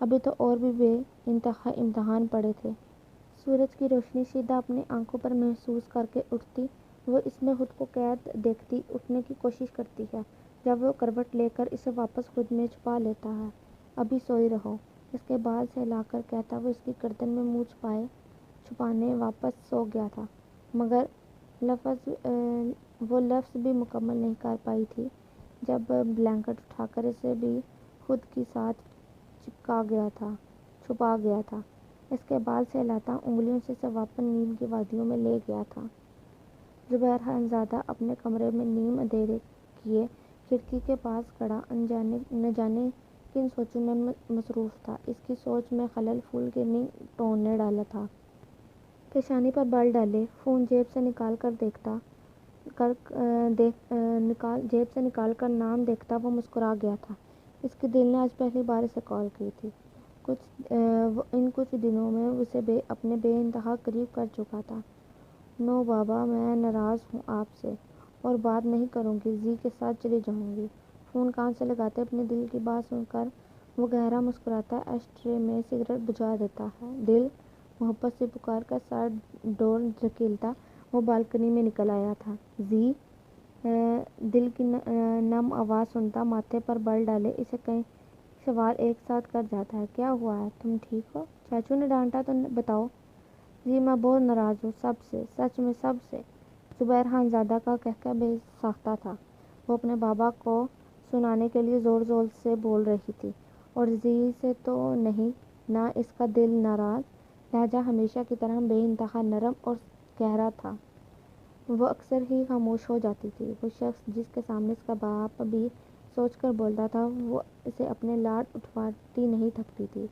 ابھی تو اور بھی بے انتہا امتحان پڑے تھے۔ سورج کی روشنی سیدھا اپنی آنکھوں پر محسوس کر کے اٹھتی، وہ اس میں خود کو قید دیکھتی، اٹھنے کی کوشش کرتی ہے، جب وہ کروٹ لے کر اسے واپس خود میں چھپا لیتا ہے، ابھی سوئی رہو، اس کے بال سہلا کر کہتا، وہ اس کی گردن میں منہ چھپانے واپس سو گیا تھا، مگر وہ لفظ بھی مکمل نہیں کر پائی تھی جب بلینکٹ اٹھا کر اسے بھی خود کی ساتھ چھپا گیا تھا۔ اس کے بال سہلاتا انگلیوں سے اسے واپس نیند کی وادیوں میں لے گیا تھا۔ زبیر خانزادہ اپنے کمرے میں نیم اندھیرے کیے کھڑکی کے پاس کھڑا نہ جانے کن سوچوں میں مصروف تھا۔ اس کی سوچ میں خلل پھول گرنی ٹون نے ڈالا تھا۔ پیشانی پر بل ڈالے، فون جیب سے نکال کر نام دیکھتا وہ مسکرا گیا تھا۔ اس کے دل نے آج پہلی بار اسے کال کی تھی۔ ان کچھ دنوں میں اسے اپنے بے انتہا قریب کر چکا تھا۔ نو بابا، میں ناراض ہوں آپ سے اور بات نہیں کروں گی، زی کے ساتھ چلی جاؤں گی۔ فون کان سے لگاتے اپنے دل کی بات سن کر وہ گہرا مسکراتا ایش ٹرے میں سگریٹ بجھا دیتا ہے۔ دل، محبت سے پکار کر سر ڈور دھکیلتا وہ بالکنی میں نکل آیا تھا۔ زی، دل کی نم آواز سنتا ماتھے پر بل ڈالے اسے کئی سوال ایک ساتھ کر جاتا ہے۔ کیا ہوا ہے؟ تم ٹھیک ہو؟ چاچو نے ڈانٹا تو بتاؤ۔ جی، میں بہت ناراض ہوں سب سے، سچ میں سب سے۔ زبیر خانزادہ کا قہقہ بے ساختہ تھا، وہ اپنے بابا کو سنانے کے لیے زور زور سے بول رہی تھی، اور زی سے تو نہیں نا اس کا دل ناراض۔ لہجہ ہمیشہ کی طرح بے انتہا نرم اور گہرا تھا۔ وہ اکثر ہی خاموش ہو جاتی تھی۔ وہ شخص جس کے سامنے اس کا باپ بھی سوچ کر بولتا تھا، وہ اسے اپنے لاڈ اٹھواتی نہیں تھکتی تھی۔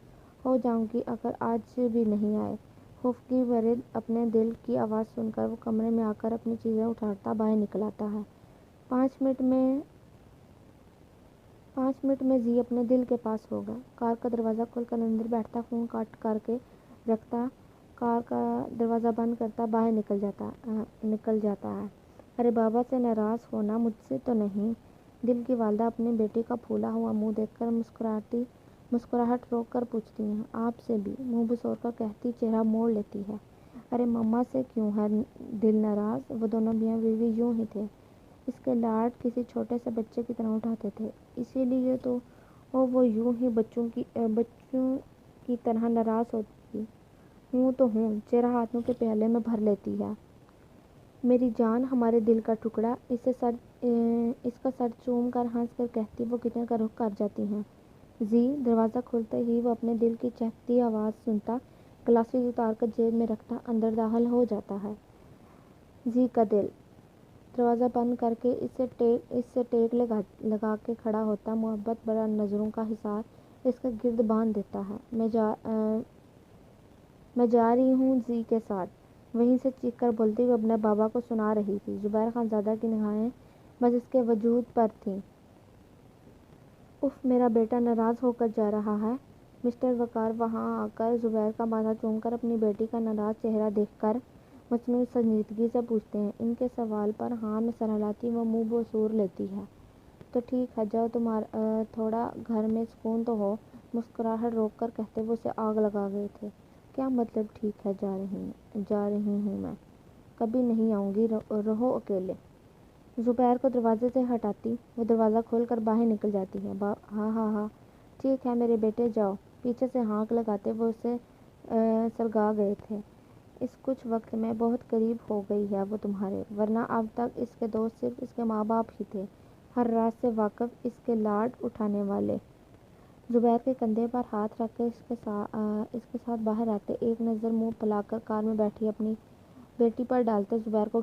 ہو جاؤں گی اگر آج بھی نہیں آئے۔ خفگی بھرے اپنے دل کی آواز سن کر وہ کمرے میں آ کر اپنی چیزیں اٹھاتا باہر نکل آتا ہے۔ 5 منٹ میں زی اپنے دل کے پاس ہوگا۔ کار کا دروازہ کھول کر اندر بیٹھتا، فون کاٹ کر کے رکھتا، کار کا دروازہ بند کرتا، باہر نکل جاتا ہے۔ ارے بابا سے ناراض ہونا، مجھ سے تو نہیں۔ دل کی والدہ اپنی بیٹی کا پھولا ہوا منہ دیکھ کر مسکراہٹ روک کر پوچھتی ہیں، آپ سے بھی؟ منہ بسور کر کہتی چہرہ موڑ لیتی ہے، ارے مما سے کیوں ہے دل ناراض؟ وہ دونوں میاں بیوی یوں ہی تھے، اس کے لاڈ کسی چھوٹے سے بچے کی طرح اٹھاتے تھے، اسی لیے تو وہ یوں ہی بچوں کی طرح ناراض ہوتی ہوں تو ہوں، چہرہ ہاتھوں کے پیالے میں بھر لیتی ہے۔ میری جان، ہمارے دل کا ٹکڑا، اس کا سر چوم کر ہنس کر کہتی وہ کچن کا رخ کر جاتی ہیں۔ زی، دروازہ کھلتے ہی وہ اپنے دل کی چہکتی آواز سنتا، گلاسز اتار کر جیب میں رکھتا اندر داخل ہو جاتا ہے۔ زی کا دل دروازہ بند کر کے اس سے ٹیک لگا کے کھڑا ہوتا، محبت بھرا نظروں کا حصار اس کے گرد باندھ دیتا ہے۔ میں جا رہی ہوں زی کے ساتھ، وہیں سے چیخ کر بولتی وہ اپنے بابا کو سنا رہی تھی۔ زبیر خانزادہ کی نگاہیں بس اس کے وجود پر تھیں۔ اف، میرا بیٹا ناراض ہو کر جا رہا ہے۔ مسٹر وقار وہاں آ کر زبیر کا ماتھا چوم کر اپنی بیٹی کا ناراض چہرہ دیکھ کر مصنوعی سنجیدگی سے پوچھتے ہیں۔ ان کے سوال پر ہاں میں سر ہلاتی وہ منہ بسور لیتی ہے۔ تو ٹھیک ہے، جاؤ، تھوڑا گھر میں سکون تو ہو۔ مسکراہٹ روک کر کہتے وہ اسے آگ لگا گئے تھے۔ کیا مطلب ٹھیک ہے، جا رہی ہوں میں، کبھی نہیں آؤں گی، رہو اکیلے۔ زبیر کو دروازے سے ہٹاتی وہ دروازہ کھول کر باہر نکل جاتی ہے۔ ہاں ہاں ہاں ٹھیک ہے میرے بیٹے، جاؤ۔ پیچھے سے ہانک لگاتے وہ اسے سرگا گئے تھے۔ اس کچھ وقت میں بہت قریب ہو گئی ہے وہ تمہارے، ورنہ اب تک اس کے دوست صرف اس کے ماں باپ ہی تھے، ہر راز سے واقف، اس کے لاڈ اٹھانے والے۔ زبیر کے کندھے پر ہاتھ رکھ کے اس کے ساتھ باہر آتے، ایک نظر منہ پھلا کر کار میں بیٹھی اپنی بیٹی پر ڈالتے زبیر کو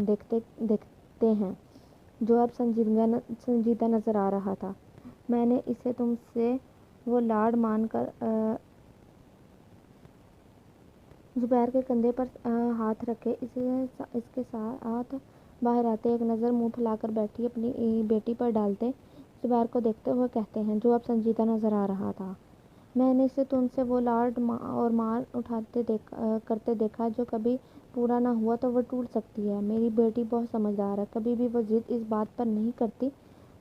دیکھتے ہیں، جو اب سنجیدہ نظر آ رہا تھا۔ میں نے اسے تم سے وہ لاڈ مان کر زبیر کے کندھے پر ہاتھ رکھے اس کے ساتھ باہر آتے، ایک نظر منہ پھلا کر بیٹھی اپنی بیٹی پر ڈالتے زبیر کو دیکھتے ہوئے کہتے ہیں، جو اب سنجیدہ نظر آ رہا تھا۔ میں نے اسے تم سے وہ لاڈ اور مار کرتے دیکھا جو کبھی پورا نہ ہوا تو وہ ٹوٹ سکتی ہے۔ میری بیٹی بہت سمجھدار ہے، کبھی بھی وہ ضد اس بات پر نہیں کرتی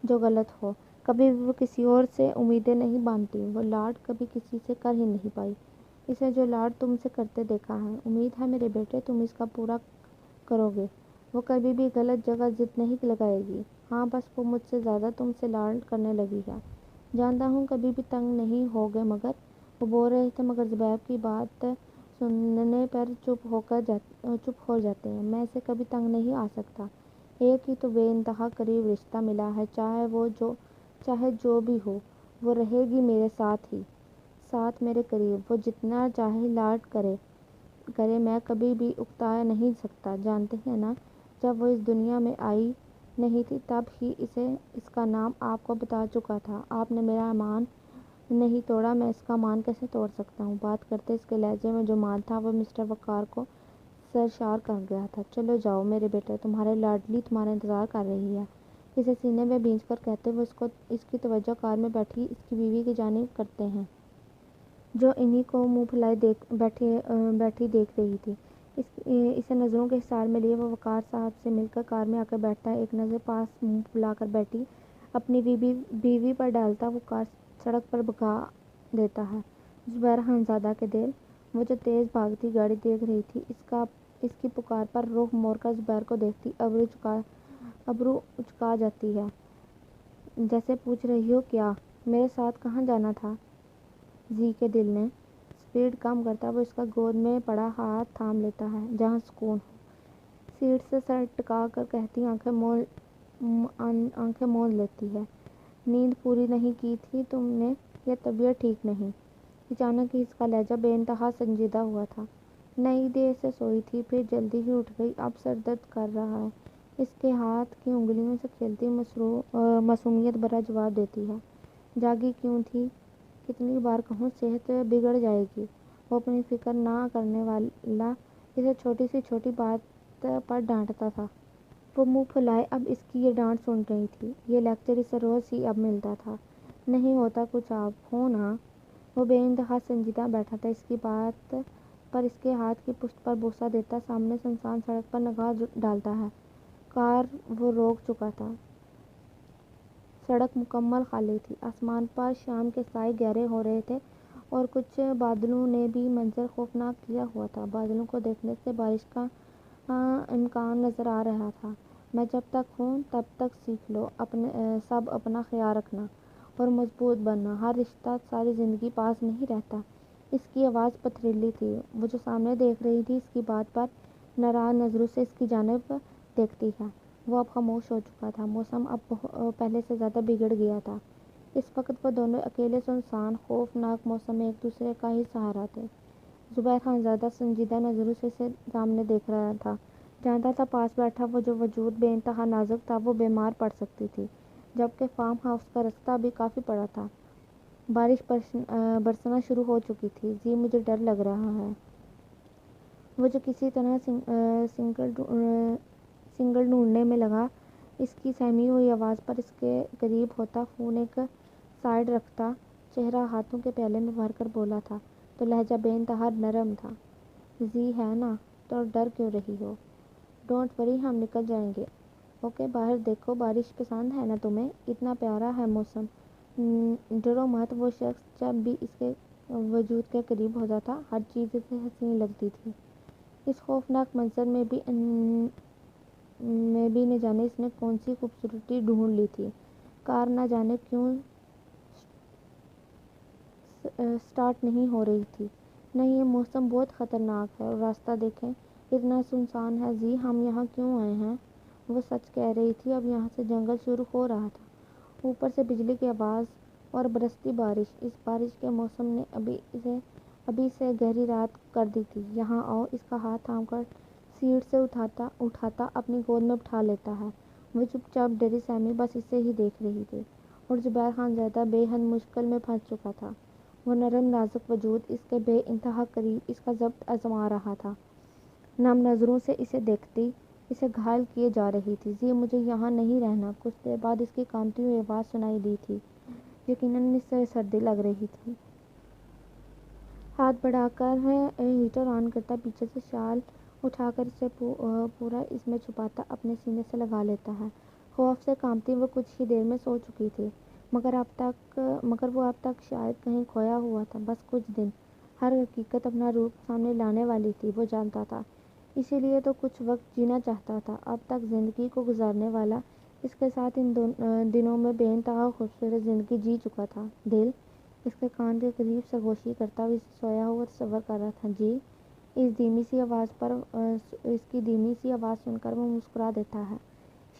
جو غلط ہو، کبھی بھی وہ کسی اور سے امیدیں نہیں باندھتی، وہ لاڈ کبھی کسی سے کر ہی نہیں پائی۔ اسے جو لاڈ تم سے کرتے دیکھا ہے، امید ہے میرے بیٹے تم اس کا پورا کرو گے۔ وہ کبھی بھی غلط جگہ ضد نہیں لگائے گی۔ ہاں بس وہ مجھ سے زیادہ تم سے لاڈ کرنے لگی ہے۔ جانتا ہوں کبھی بھی تنگ نہیں ہوگے مگر وہ بول رہے تھے مگر زبیر کی بات سننے پر چپ ہو جاتے ہیں۔ میں اسے کبھی تنگ نہیں آ سکتا، ایک ہی تو بے انتہا قریب رشتہ ملا ہے، چاہے جو بھی ہو وہ رہے گی میرے ساتھ میرے قریب، وہ جتنا چاہے لاڈ کرے میں کبھی بھی اکتا نہیں سکتا۔ جانتے ہیں نا، جب وہ اس دنیا میں آئی نہیں تھی تب ہی اس کا نام آپ کو بتا چکا تھا۔ آپ نے میرا مان نہیں توڑا، میں اس کا مان کیسے توڑ سکتا ہوں؟ بات کرتے اس کے لہجے میں جو مان تھا وہ مسٹر وقار کو سرشار کر گیا تھا۔ چلو جاؤ میرے بیٹے، تمہاری لاڈلی تمہارا انتظار کر رہی ہے، اسے سینے میں بھینچ کر کہتے وہ اس کی توجہ کار میں بیٹھی اس کی بیوی کی جانب کرتے ہیں، جو انہیں کو منہ پھلائے بیٹھی دیکھ رہی تھی۔ اسے نظروں کے حصار میں لیے وہ وقار صاحب سے مل کر کار میں آ کر بیٹھتا ہے، ایک نظر پاس منہ پھلا کر بیٹھی اپنی بیوی پر ڈالتا وہ کار سڑک پر بھگا دیتا ہے۔ زبیر خانزادہ کے دل، وہ جو تیز بھاگتی گاڑی دیکھ رہی تھی، اس کی پکار پر رخ موڑ کر زبیر کو دیکھتی ابرو اچکا جاتی ہے، جیسے پوچھ رہی ہو کیا میرے ساتھ کہاں جانا تھا؟ زی کے دل نے سپیڈ کم کرتا وہ اس کا گود میں پڑا ہاتھ تھام لیتا ہے، جہاں سکون ہو۔ سیٹ سے سر ٹکا کر کہتی آنکھیں موند لیتی ہے، نیند پوری نہیں کی تھی تم نے یا طبیعت ٹھیک نہیں؟ اچانک ہی اس کا لہجہ بے انتہا سنجیدہ ہوا تھا۔ نہیں، دیر سے سوئی تھی، پھر جلدی ہی اٹھ گئی، اب سر درد کر رہا ہے۔ اس کے ہاتھ کی انگلیوں سے کھیلتی معصومیت بھرا جواب دیتی ہے، جاگی کیوں تھی؟ کتنی بار کہوں صحت بگڑ جائے گی۔ وہ اپنی فکر نہ کرنے والا اسے چھوٹی سی چھوٹی بات پر ڈانٹتا تھا۔ وہ منہ پھلائے اب اس کی یہ ڈانٹ سن رہی تھی، یہ لیکچر اسے روز ہی اب ملتا تھا۔ نہیں ہوتا کچھ، آپ ہو نا؟ وہ بے انتہا سنجیدہ بیٹھا تھا، اس کی بات پر اس کے ہاتھ کی پشت پر بوسہ دیتا سامنے سنسان سڑک پر نگاہ ڈالتا ہے۔ کار وہ روک چکا تھا، سڑک مکمل خالی تھی، آسمان پر شام کے سائے گہرے ہو رہے تھے اور کچھ بادلوں نے بھی منظر خوفناک کیا ہوا تھا۔ بادلوں کو دیکھنے سے بارش کا امکان نظر آ رہا تھا۔ میں جب تک ہوں تب تک سیکھ لو، سب اپنا خیال رکھنا اور مضبوط بننا، ہر رشتہ ساری زندگی پاس نہیں رہتا۔ اس کی آواز پتھریلی تھی، وہ جو سامنے دیکھ رہی تھی اس کی بات پر ناراض نظروں سے اس کی جانب دیکھتی ہے۔ وہ اب خاموش ہو چکا تھا، موسم اب پہلے سے زیادہ بگڑ گیا تھا۔ اس وقت وہ دونوں اکیلے سنسان خوفناک موسم میں ایک دوسرے کا ہی سہارا تھے۔ زبیر خانزادہ سنجیدہ نظروں سے اسے سامنے دیکھ رہا تھا، جانتا تھا پاس بیٹھا وہ جو وجود بے انتہا نازک تھا وہ بیمار پڑ سکتی تھی، جبکہ فارم ہاؤس کا رستہ ابھی کافی بڑا تھا۔ بارش برسنا شروع ہو چکی تھی۔ زی مجھے ڈر لگ رہا ہے، وہ جو کسی طرح سنگل ڈھونڈنے میں لگا، اس کی سہمی ہوئی آواز پر اس کے قریب ہوتا خون ایک سائڈ رکھتا چہرہ ہاتھوں کے پیالے میں بھر کر بولا تھا تو لہجہ بے انتہا نرم تھا۔ زی ہے نا، تو ڈر کیوں رہی ہو؟ ڈونٹ وری، ہم نکل جائیں گے۔ اوکے، باہر دیکھو، بارش پسند ہے نا تمہیں؟ اتنا پیارا ہے موسم۔ ڈرو مت۔ وہ شخص جب بھی اس کے وجود کے قریب ہوتا تھا ہر چیز اسے حسین لگتی تھی۔ اس خوفناک منظر میں بھی نہ جانے اس نے کون سی خوبصورتی ڈھونڈ لی تھی۔ کار نہ جانے کیوں سٹارٹ نہیں ہو رہی تھی۔ نہیں، یہ موسم بہت خطرناک ہے، اور راستہ دیکھیں اتنا سنسان ہے۔ زی، ہم یہاں کیوں آئے ہیں؟ وہ سچ کہہ رہی تھی، اب یہاں سے جنگل شروع ہو رہا تھا، اوپر سے بجلی کی آواز اور برستی بارش۔ اس بارش کے موسم نے ابھی سے گہری رات کر دی تھی۔ یہاں آؤ، اس کا ہاتھ تھام کر سیٹ سے اٹھاتا اپنی گود میں بٹھا لیتا ہے۔ وہ چپ چاپ ڈری سہمی بس اسے ہی دیکھ رہی تھی، اور زبیر خان زادہ بے حد مشکل میں پھنس چکا تھا۔ وہ نرم نازک وجود اس کے بے انتہا قریب اس کا ضبط آزما رہا تھا۔ نم نظروں سے اسے دیکھتی اسے گھائل کیے جا رہی تھی۔ زی، مجھے یہاں نہیں رہنا۔ کچھ دیر بعد اس کی کانپتی ہوئی آواز سنائی دی تھی، یقیناً اس سے سردی لگ رہی تھی۔ ہاتھ بڑھا کر ہیٹر آن کرتا، پیچھے سے شال اٹھا کر اسے پورا اس میں چھپاتا اپنے سینے سے لگا لیتا ہے۔ خوف سے کانپتی وہ کچھ ہی دیر میں سو چکی تھی، مگر وہ اب تک شاید کہیں کھویا ہوا تھا۔ بس کچھ دن ہر حقیقت اپنا روپ سامنے لانے والی تھی، وہ جانتا تھا۔ اسی لیے تو کچھ وقت جینا چاہتا تھا۔ اب تک زندگی کو گزارنے والا اس کے ساتھ ان دنوں میں بے انتہا خوبصورت زندگی جی چکا تھا۔ دل اس کے کان کے قریب سرگوشی کرتا وہ اسے سویا ہوا تصور کر رہا تھا۔ جی، اس کی دھیمی سی آواز سن کر وہ مسکرا دیتا ہے۔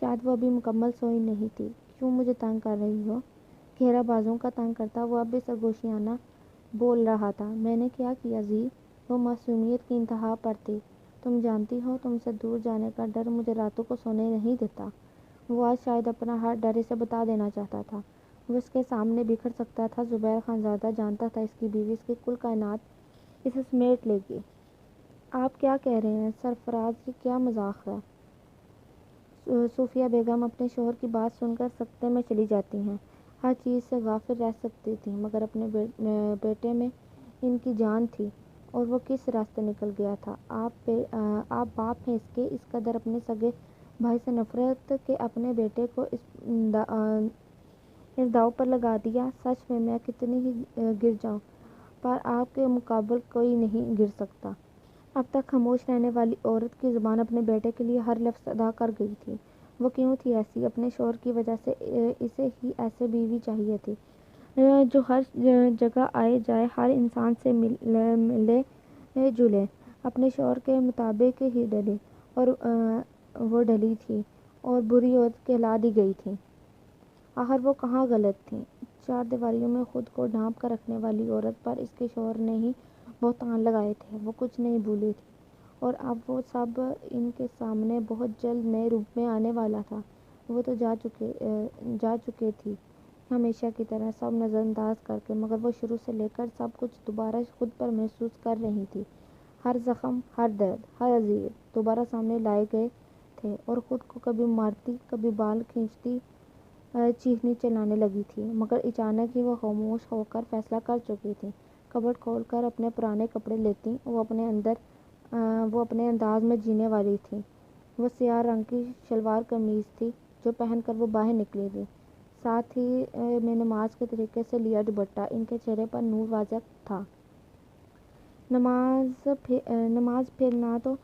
شاید وہ ابھی مکمل سوئی نہیں تھی۔ کیوں مجھے تنگ کر رہی ہو؟ گھیرا بازوں کا تنگ کرتا وہ اب بھی سرگوشیانہ بول رہا تھا۔ میں نے کیا کیا زی؟ وہ معصومیت کی انتہا پر تھی۔ تم جانتی ہو، تم سے دور جانے کا ڈر مجھے راتوں کو سونے نہیں دیتا۔ وہ آج شاید اپنا ہر ڈر اسے بتا دینا چاہتا تھا۔ وہ اس کے سامنے بکھر سکتا تھا۔ زبیر خان زادہ جانتا تھا اس کی بیوی، اس کی کل کائنات اسے سمیٹ لے گی۔ آپ کیا کہہ رہے ہیں سرفراز، یہ کیا مذاق ہے؟ صوفیہ بیگم اپنے شوہر کی بات سن کر سکتے میں چلی جاتی ہیں۔ ہر چیز سے غافل رہ سکتی تھیں، مگر اپنے بیٹے میں ان کی جان تھی، اور وہ کس راستے نکل گیا تھا۔ آپ باپ ہیں اس کے، اس قدر اپنے سگے بھائی سے نفرت کہ اپنے بیٹے کو اس داؤ پر لگا دیا۔ سچ میں کتنی ہی گر جاؤں، پر آپ کے مقابل کوئی نہیں گر سکتا۔ اب تک خاموش رہنے والی عورت کی زبان اپنے بیٹے کے لیے ہر لفظ ادا کر گئی تھی۔ وہ کیوں تھی ایسی؟ اپنے شوہر کی وجہ سے اسے ہی ایسی بیوی چاہیے تھی، جو ہر جگہ آئے جائے، ہر انسان سے ملے جلے، اپنے شوہر کے مطابق ہی ڈھلے، اور وہ ڈھلی تھی اور بری عورت کہلا دی گئی تھی۔ آخر وہ کہاں غلط تھی؟ چار دیواریوں میں خود کو ڈھانپ کر رکھنے والی عورت پر اس کے شوہر نے ہی بہتان لگائے تھے۔ وہ کچھ نہیں بھولی تھی، اور اب وہ سب ان کے سامنے بہت جلد نئے روپ میں آنے والا تھا۔ وہ تو جا چکے تھی ہمیشہ کی طرح، سب نظر انداز کر کے، مگر وہ شروع سے لے کر سب کچھ دوبارہ خود پر محسوس کر رہی تھی۔ ہر زخم، ہر درد، ہر عذاب دوبارہ سامنے لائے گئے تھے، اور خود کو کبھی مارتی، کبھی بال کھینچتی چیخنے چلانے لگی تھی۔ مگر اچانک ہی وہ خاموش ہو کر فیصلہ کر چکی تھی۔ کبرڈ کھول کر اپنے پرانے کپڑے لیتی وہ اپنے انداز میں جینے والی تھی۔ وہ سیاہ رنگ کی شلوار قمیض تھی جو پہن کر وہ باہر نکلی تھی، ساتھ ہی میں نماز کے طریقے سے لیا دوپٹہ۔ ان کے چہرے پر نور واضح تھا۔ نماز پڑھنا تو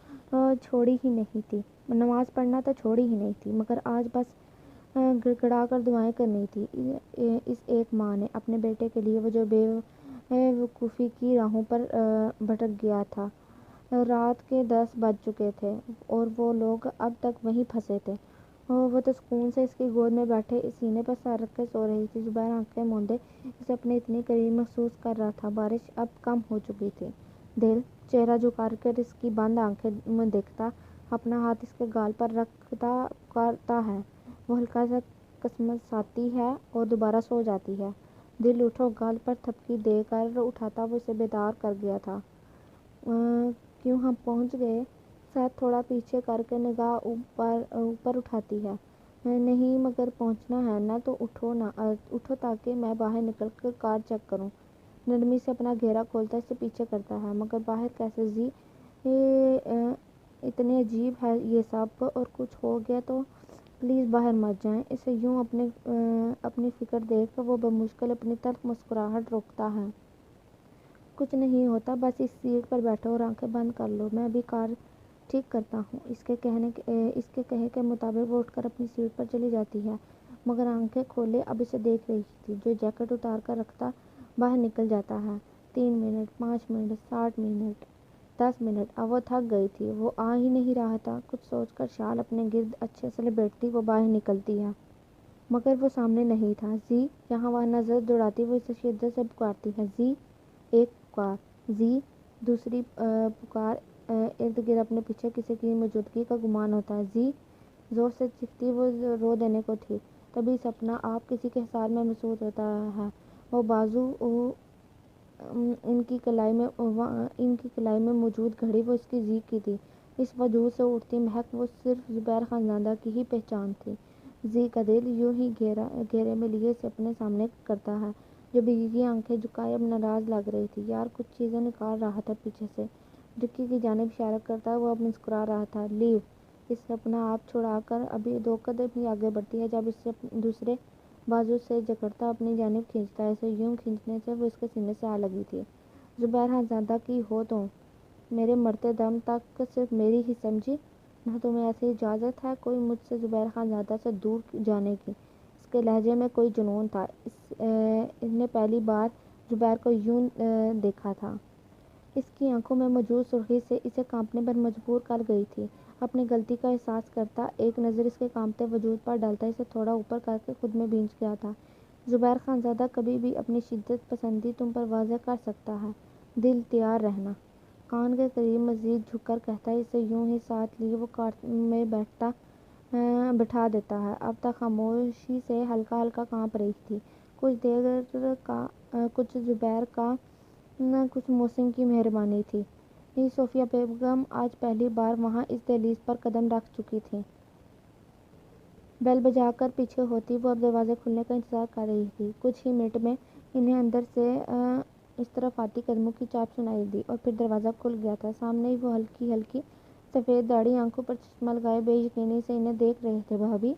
چھوڑی ہی نہیں تھی، مگر آج بس گڑ گڑا کر دعائیں کرنی تھی اس ایک ماں نے اپنے بیٹے کے لیے، وہ جو بے وقوفی کی راہوں پر بھٹک گیا تھا۔ رات کے 10 بج چکے تھے، اور وہ لوگ اب تک وہیں پھنسے تھے۔ وہ تو سکون سے اس کی گود میں بیٹھے سینے پر سر رکھ کے سو رہی تھی۔ زبیر آنکھیں موندے اسے اپنے اتنے قریب محسوس کر رہا تھا۔ بارش اب کم ہو چکی تھی۔ دل چہرہ جھکا کر اس کی بند آنکھیں میں دیکھتا، اپنا ہاتھ اس کے گال پر رکھتا کرتا ہے۔ وہ ہلکا سا کسمساتی ہے اور دوبارہ سو جاتی ہے۔ دل اٹھو، گال پر تھپکی دے کر اٹھاتا وہ اسے بیدار کر گیا تھا۔ کیوں، ہم پہنچ گئے؟ سر تھوڑا پیچھے کر کے نگاہ اوپر اٹھاتی ہے۔ نہیں مگر پہنچنا ہے نا تو اٹھو تاکہ میں باہر نکل کر کار چیک کروں۔ نرمی سے اپنا گھیرا کھولتا اسے پیچھے کرتا ہے۔ مگر باہر کیسے زی؟ اتنے عجیب ہے یہ سب، اور کچھ ہو گیا تو پلیز باہر مت جائیں۔ اسے یوں اپنی فکر دیکھ کر وہ بمشکل اپنی تلخ مسکراہٹ روکتا ہے۔ کچھ نہیں ہوتا، بس اس سیٹ پر بیٹھو اور آنکھیں بند کر لو، میں ابھی کار ٹھیک کرتا ہوں۔ اس کے کہے کے مطابق وہ اٹھ کر اپنی سیٹ پر چلی جاتی ہے، مگر آنکھیں کھولے اب اسے دیکھ رہی تھی، جو جیکٹ اتار کر رکھتا باہر نکل جاتا ہے۔ 3 منٹ، 5 منٹ، 60 منٹ، 10 منٹ، اب وہ تھک گئی تھی، وہ آ ہی نہیں رہا تھا۔ کچھ سوچ کر شال اپنے گرد اچھے سے لپیٹتی وہ باہر نکلتی ہے۔ مگر وہ سامنے نہیں تھا۔ زی! یہاں وہاں نظر دوڑاتی وہ اسے شدت سے پکارتی ہے۔ زی! ایک پکار، زی! دوسری پکار۔ ارد گرد اپنے پیچھے کسی کی موجودگی کا گمان ہوتا ہے۔ زی! زور سے چیختی وہ رو دینے کو تھی، تبھی اسے اپنا آپ کسی کے حصار میں محسوس ہوتا ہے۔ وہ بازو ان کی کلائی میں موجود گھڑی وہ اس کی زی کی تھی۔ اس وجود سے اٹھتی مہک وہ صرف زبیر خانزادہ کی ہی پہچان تھی۔ زی کا دل یوں ہی گھیرے میں لیے اسے اپنے سامنے کرتا ہے، جو بھیگی آنکھیں جھکائے اب ناراض لگ رہی تھی۔ یار کچھ چیزیں نکال رہا تھا پیچھے سے، ڈکی کی جانب اشارہ کرتا وہ اب مسکرا رہا تھا۔ لیو! اس سے اپنا آپ چھڑا کر ابھی 2 قدم ہی آگے بڑھتی ہے جب اسے دوسرے بازو سے جکڑتا اپنی جانب کھینچتا ہے۔ اسے یوں کھینچنے سے وہ اس کے سینے سے آ لگی تھی۔ زبیر خانزادہ کی ہو تو میرے مرتے دم تک صرف میری ہی سمجھی، نہ تمہیں ایسی اجازت ہے کوئی مجھ سے زبیر خانزادہ سے دور جانے کی۔ اس کے لہجے میں کوئی جنون تھا۔ اس نے پہلی بار زبیر کو یوں دیکھا تھا۔ اس کی آنکھوں میں موجود سرخی سے اسے کانپنے پر مجبور کر گئی تھی۔ اپنی غلطی کا احساس کرتا ایک نظر اس کے کانپتے وجود پر ڈالتا اسے تھوڑا اوپر کر کے خود میں بھینچ گیا تھا۔ زبیر خانزادہ کبھی بھی اپنی شدت پسندی تم پر واضح کر سکتا ہے، دل تیار رہنا۔ کان کے قریب مزید جھک کر کہتا اسے یوں ہی ساتھ لیے وہ کار میں بٹھا دیتا ہے۔ اب تک خاموشی سے ہلکا ہلکا کانپ رہی تھی۔ کچھ دیر کا کچھ زبیر کا، کچھ محسن کی مہربانی تھی۔ صوفیہ بیگم آج پہلی بار وہاں اس دہلیز پر قدم رکھ چکی تھیں۔ بیل بجا کر پیچھے ہوتی وہ اب دروازے کھلنے کا انتظار کر رہی تھی۔ کچھ ہی منٹ میں انہیں اندر سے اس طرف آتی قدموں کی چاپ سنائی دی اور پھر دروازہ کھل گیا تھا۔ سامنے ہی وہ ہلکی ہلکی سفید داڑھی، آنکھوں پر چشمہ لگائے بے یقینی سے انہیں دیکھ رہے تھے۔ بھابھی!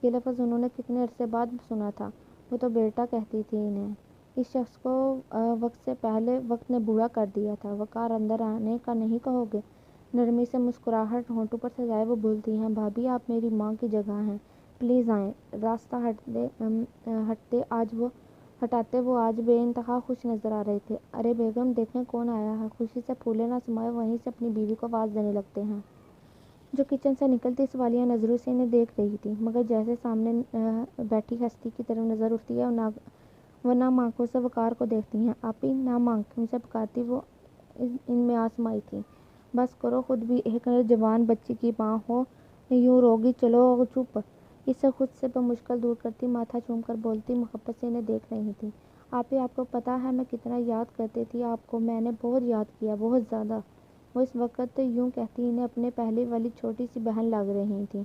یہ لفظ انہوں نے کتنے عرصے بعد سنا تھا۔ وہ تو بیٹا کہتی تھی انہیں۔ اس شخص کو وقت سے پہلے وقت نے بوڑھا کر دیا تھا۔ وقار اندر آنے کا نہیں کہو گے؟ نرمی سے مسکراہٹ ہونٹوں پر سجائے وہ بولتی ہیں، بھابھی آپ میری ماں کی جگہ ہیں، پلیز آئیں۔ راستہ ہٹاتے وہ آج بے انتہا خوش نظر آ رہے تھے۔ ارے بیگم دیکھیں کون آیا ہے۔ خوشی سے پھولے نہ سمائے وہیں سے اپنی بیوی کو آواز دینے لگتے ہیں، جو کچن سے نکلتی سوالیہ نظروں سے انہیں دیکھ رہی تھی۔ مگر جیسے سامنے بیٹھی ہستی کی طرف نظر اٹھتی ہے وہ نم آنکھوں سے وقار کو دیکھتی ہیں۔ آپی! نم آنکھوں سے پکارتی وہ ان میں آ سمائی تھی۔ بس کرو، خود بھی ایک جوان بچی کی ماں ہو، یوں روگی؟ چلو چپ! اسے خود سے بمشکل دور کرتی ماتھا چوم کر بولتی محبت سے انہیں دیکھ رہی تھی۔ آپی آپ کو پتہ ہے میں کتنا یاد کرتی تھی آپ کو، میں نے بہت یاد کیا، بہت زیادہ۔ وہ اس وقت یوں کہتی انہیں اپنے پہلے والی چھوٹی سی بہن لگ رہی تھیں۔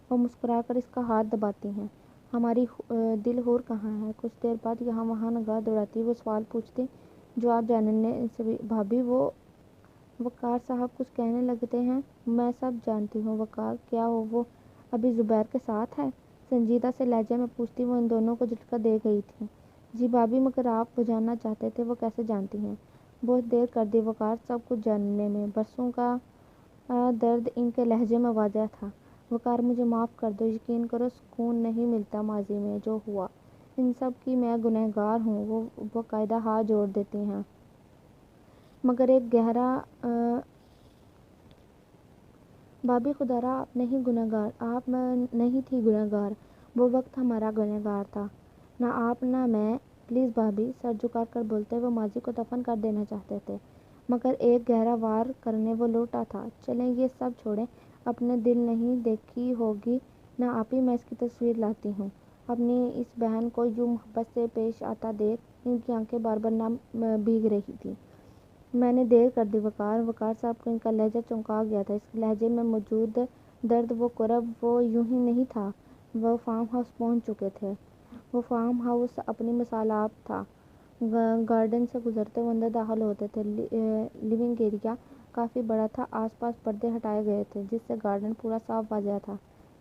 وہ مسکرا کر اس کا ہاتھ دباتی ہیں۔ ہماری دل ہور کہاں ہے؟ کچھ دیر بعد یہاں وہاں نگاہ دوڑاتی وہ سوال پوچھتی، جواب جاننے سے بھابھی وہ وقار صاحب کچھ کہنے لگتے ہیں۔ میں سب جانتی ہوں وقار، کیا وہ ابھی زبیر کے ساتھ ہے؟ سنجیدہ سے لہجے میں پوچھتی وہ ان دونوں کو جھٹکا دے گئی تھی۔ جی بھابھی، مگر آپ وہ جاننا چاہتے تھے، وہ کیسے جانتی ہیں؟ بہت دیر کر دی وقار سب کچھ جاننے میں۔ برسوں کا درد ان کے لہجے میں واضح تھا۔ وقار مجھے معاف کر دو، یقین کرو سکون نہیں ملتا ماضی میں جو ہوا، ان سب کی میں گنہگار ہوں۔ وہ باقاعدہ ہاتھ جوڑ دیتی ہیں۔ مگر ایک گہرا بھابھی خدا را آپ نہیں گنہگار، آپ نہیں تھی گنہگار، وہ وقت ہمارا گنہگار تھا، نہ آپ نہ میں۔ پلیز بھابھی، سر جھکا کر بولتے وہ ماضی کو دفن کر دینا چاہتے تھے، مگر ایک گہرا وار کرنے وہ لوٹا تھا۔ چلیں یہ سب چھوڑیں، اپنے دل نہیں دیکھی ہوگی نہ آپی، میں اس کی تصویر لاتی ہوں۔ اپنی اس بہن کو یوں محبت سے پیش آتا دیکھ ان کی آنکھیں بار بار نم بھیگ رہی تھیں۔ میں نے دیر کر دی وقار صاحب کو ان کا لہجہ چونکا گیا تھا۔ اس لہجے میں موجود درد و کرب وہ یوں ہی نہیں تھا وہ فارم ہاؤس پہنچ چکے تھے۔ وہ فارم ہاؤس اپنی مثالاب تھا۔ گارڈن سے گزرتے ہوئے اندر داخل ہوتے تھے۔ لیونگ ایریا کافی بڑا تھا، آس پاس پردے ہٹائے گئے تھے جس سے گارڈن پورا صاف واضح تھا۔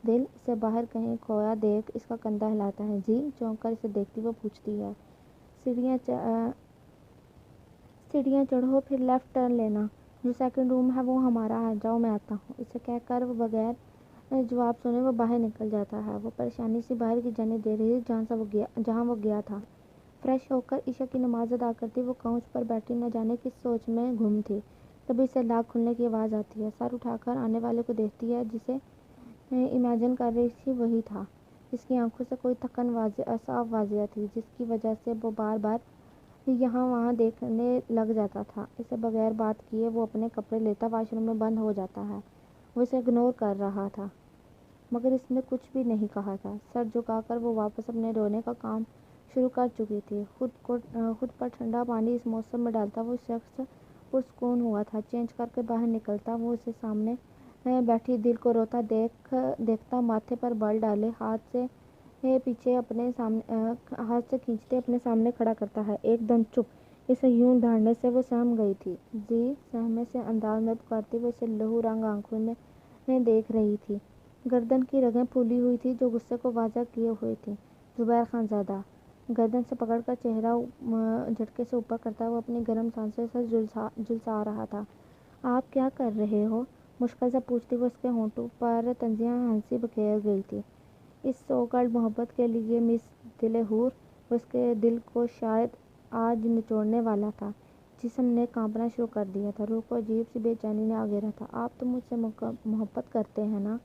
دل اسے باہر کہیں کھویا دیکھ اس کا کندھا ہلاتا ہے۔ جی، چونک کر اسے دیکھتی وہ پوچھتی ہے، سیڑھیاں چڑھو، پھر لیفٹ ٹرن لینا، جو سیکنڈ روم ہے وہ ہمارا ہے، جاؤ میں آتا ہوں۔ اسے کہہ کر وہ بغیر جواب سنے وہ باہر نکل جاتا ہے۔ وہ پریشانی سے باہر کی جانب دے رہی جہاں وہ گیا تھا۔ فریش ہو کر عشاء کی نماز ادا کرتی وہ کاؤچ پر بیٹھی نہ جانے کس سوچ میں گم تھی۔ تبھی اسے لاک کھلنے کی آواز آتی ہے۔ سر اٹھا کر آنے والے کو دیکھتی ہے، جسے امیجن کر رہی تھی وہی تھا۔ اس کی آنکھوں سے کوئی تھکن صاف واضح تھی، جس کی وجہ سے وہ بار بار یہاں وہاں دیکھنے لگ جاتا تھا۔ اسے بغیر بات کیے وہ اپنے کپڑے لیتا واش روم میں بند ہو جاتا ہے۔ وہ اسے اگنور کر رہا تھا، مگر اس نے کچھ بھی نہیں کہا تھا۔ سر جھکا کر وہ واپس اپنے رونے کا کام شروع کر چکی تھی۔ خود پر ٹھنڈا پانی اس موسم میں ڈالتا وہ شخص پرسکون ہوا تھا۔ چینج کر کے باہر نکلتا وہ اسے سامنے بیٹھی دل کو روتا دیکھتا ماتھے پر بال ڈالے ہاتھ سے کھینچتے اپنے سامنے کھڑا کرتا ہے۔ ایک دم چپ۔ اسے یوں دھاڑنے سے وہ سہم گئی تھی۔ جی، سہمے سے انداز میں پکارتی وہ اسے لہو رنگ آنکھوں میں دیکھ رہی تھی۔ گردن کی رگیں پھولی ہوئی تھی جو غصے کو واضح کیے ہوئے تھیں۔ زبیر خان زادہ! گردن سے پکڑ کر چہرہ جھٹکے سے اوپر کرتا وہ اپنی گرم سانسوں سے جھلسا رہا تھا۔ آپ کیا کر رہے ہو؟ مشکل سے پوچھتی وہ اس کے ہونٹوں پر طنزیہ ہنسی بکھیر گئی تھی۔ اس سو کالڈ محبت کے لیے مس دل حور! وہ اس کے دل کو شاید آج نچوڑنے والا تھا۔ جسم نے کانپنا شروع کر دیا تھا، روح کو عجیب سی بے چینی نے آگے رکھا۔ آپ تو مجھ سے محبت کرتے ہیں نا؟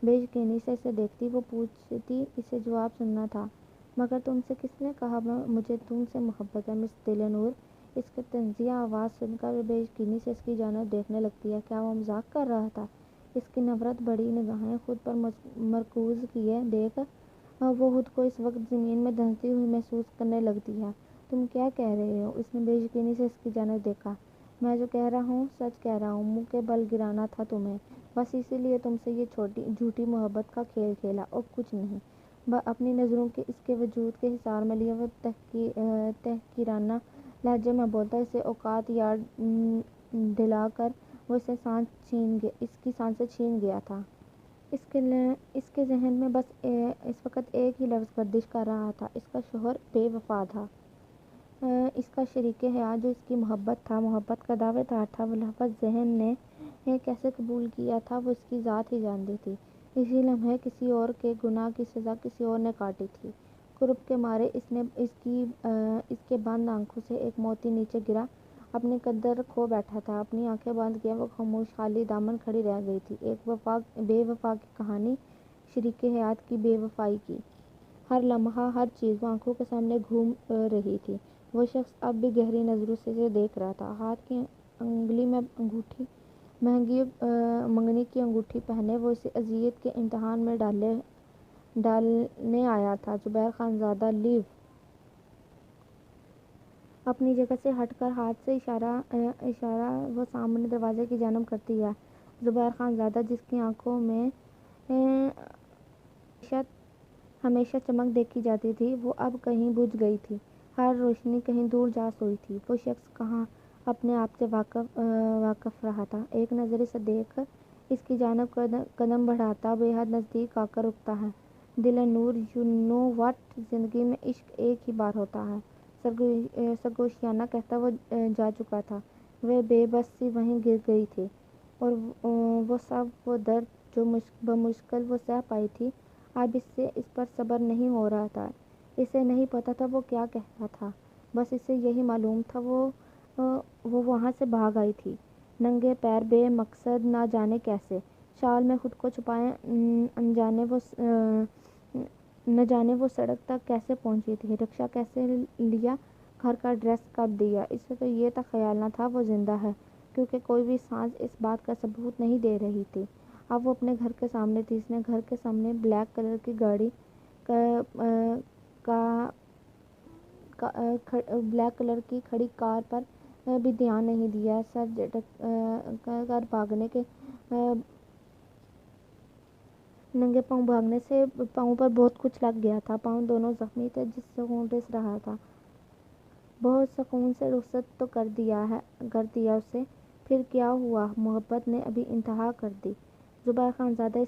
بے یقینی سے اسے دیکھتی وہ پوچھتی۔ اسے جواب سننا تھا، مگر تم سے کس نے کہا مجھے تم سے محبت ہے مس دل نور؟ اس کی طنزیہ آواز سن کر وہ بے یقینی سے اس کی جانب دیکھنے لگتی ہے۔ کیا وہ مذاق کر رہا تھا؟ اس کی نفرت بھری نگاہیں خود پر مرکوز کیے دیکھ وہ خود کو اس وقت زمین میں دھنستی ہوئی محسوس کرنے لگتی ہے۔ تم کیا کہہ رہے ہو؟ اس نے بے یقینی سے اس کی جانب دیکھا۔ میں جو کہہ رہا ہوں سچ کہہ رہا ہوں۔ منہ کے بل گرانا تھا تمہیں، بس اسی لیے تم سے یہ جھوٹی محبت کا کھیل کھیلا، اور کچھ نہیں۔ اپنی نظروں کے اس کے وجود کے حصار میں لیے وہ تحقیرانہ لہجے میں بولتا، اسے اوقات یاد دلا کر وہ اس کی سانسیں چھین گیا تھا۔ اس کے ذہن میں بس اس وقت ایک ہی لفظ گردش کر رہا تھا، اس کا شوہر بے وفا تھا۔ اس کا شریک حیات جو اس کی محبت تھا، محبت کا دعوے دار تھا۔ وہ لفظ ذہن نے کیسے قبول کیا تھا وہ اس کی ذات ہی جانتی تھی۔ اسی لمحے کسی اور کے گناہ کی سزا کسی اور نے کاٹی تھی۔ کرب کے مارے اس کے بند آنکھوں سے ایک موتی نیچے گرا، اپنی قدر کھو بیٹھا تھا۔ اپنی آنکھیں بند کیے وہ خاموش خالی دامن کھڑی رہ گئی تھی۔ ایک بے وفا کی کہانی، شریک حیات کی بے وفائی کی ہر لمحہ ہر چیز وہ آنکھوں کے سامنے گھوم رہی تھی۔ وہ شخص اب بھی گہری نظروں سے اسے دیکھ رہا تھا۔ ہاتھ کی انگلی میں انگوٹھی، مہنگی منگنی کی انگوٹھی پہنے وہ اسے اذیت کے امتحان میں ڈالنے آیا تھا۔ زبیر خان زادہ، لیو! اپنی جگہ سے ہٹ کر ہاتھ سے اشارہ وہ سامنے دروازے کی جانب کرتی ہے۔ زبیر خان زادہ، جس کی آنکھوں میں ہمیشہ چمک دیکھی جاتی تھی، وہ اب کہیں بجھ گئی تھی۔ ہر روشنی کہیں دور جا سوئی تھی۔ وہ شخص کہاں اپنے آپ سے واقف رہا تھا۔ ایک نظر اسے دیکھ اس کی جانب قدم بڑھاتا بے حد نزدیک آ کر رکتا ہے۔ دل نور، یو نو واٹ! زندگی میں عشق ایک ہی بار ہوتا ہے، سرگوشیانہ کہتا وہ جا چکا تھا۔ وہ بے بس سی وہیں گر گئی تھی، اور وہ درد جو بمشکل وہ سہ پائی تھی، اب اس سے اس پر صبر نہیں ہو رہا تھا۔ اسے نہیں پتا تھا وہ کیا کہتا تھا، بس اسے یہی معلوم تھا وہ وہاں سے بھاگ آئی تھی، ننگے پیر، بے مقصد، نہ جانے کیسے۔ شال میں خود کو چھپائے نہ جانے وہ سڑک تک کیسے پہنچی تھی، رکشہ کیسے لیا، گھر کا ایڈریس کب دیا۔ اسے تو یہ تک خیال نہ تھا وہ زندہ ہے، کیونکہ کوئی بھی سانس اس بات کا ثبوت نہیں دے رہی تھی۔ اب وہ اپنے گھر کے سامنے تھی۔ اس نے گھر کے سامنے بلیک کلر کی گاڑی بلیک کلر کی کھڑی کار پر بھی دھیان نہیں دیا۔ سر جھٹک کر ننگے پاؤں بھاگنے سے پاؤں پر بہت کچھ لگ گیا تھا، پاؤں دونوں زخمی تھے جس سے خون رس رہا تھا۔ بہت سکون سے رخصت تو کر دیا اسے، پھر کیا ہوا؟ محبت نے ابھی انتہا کر دی۔ زبیر خانزادہ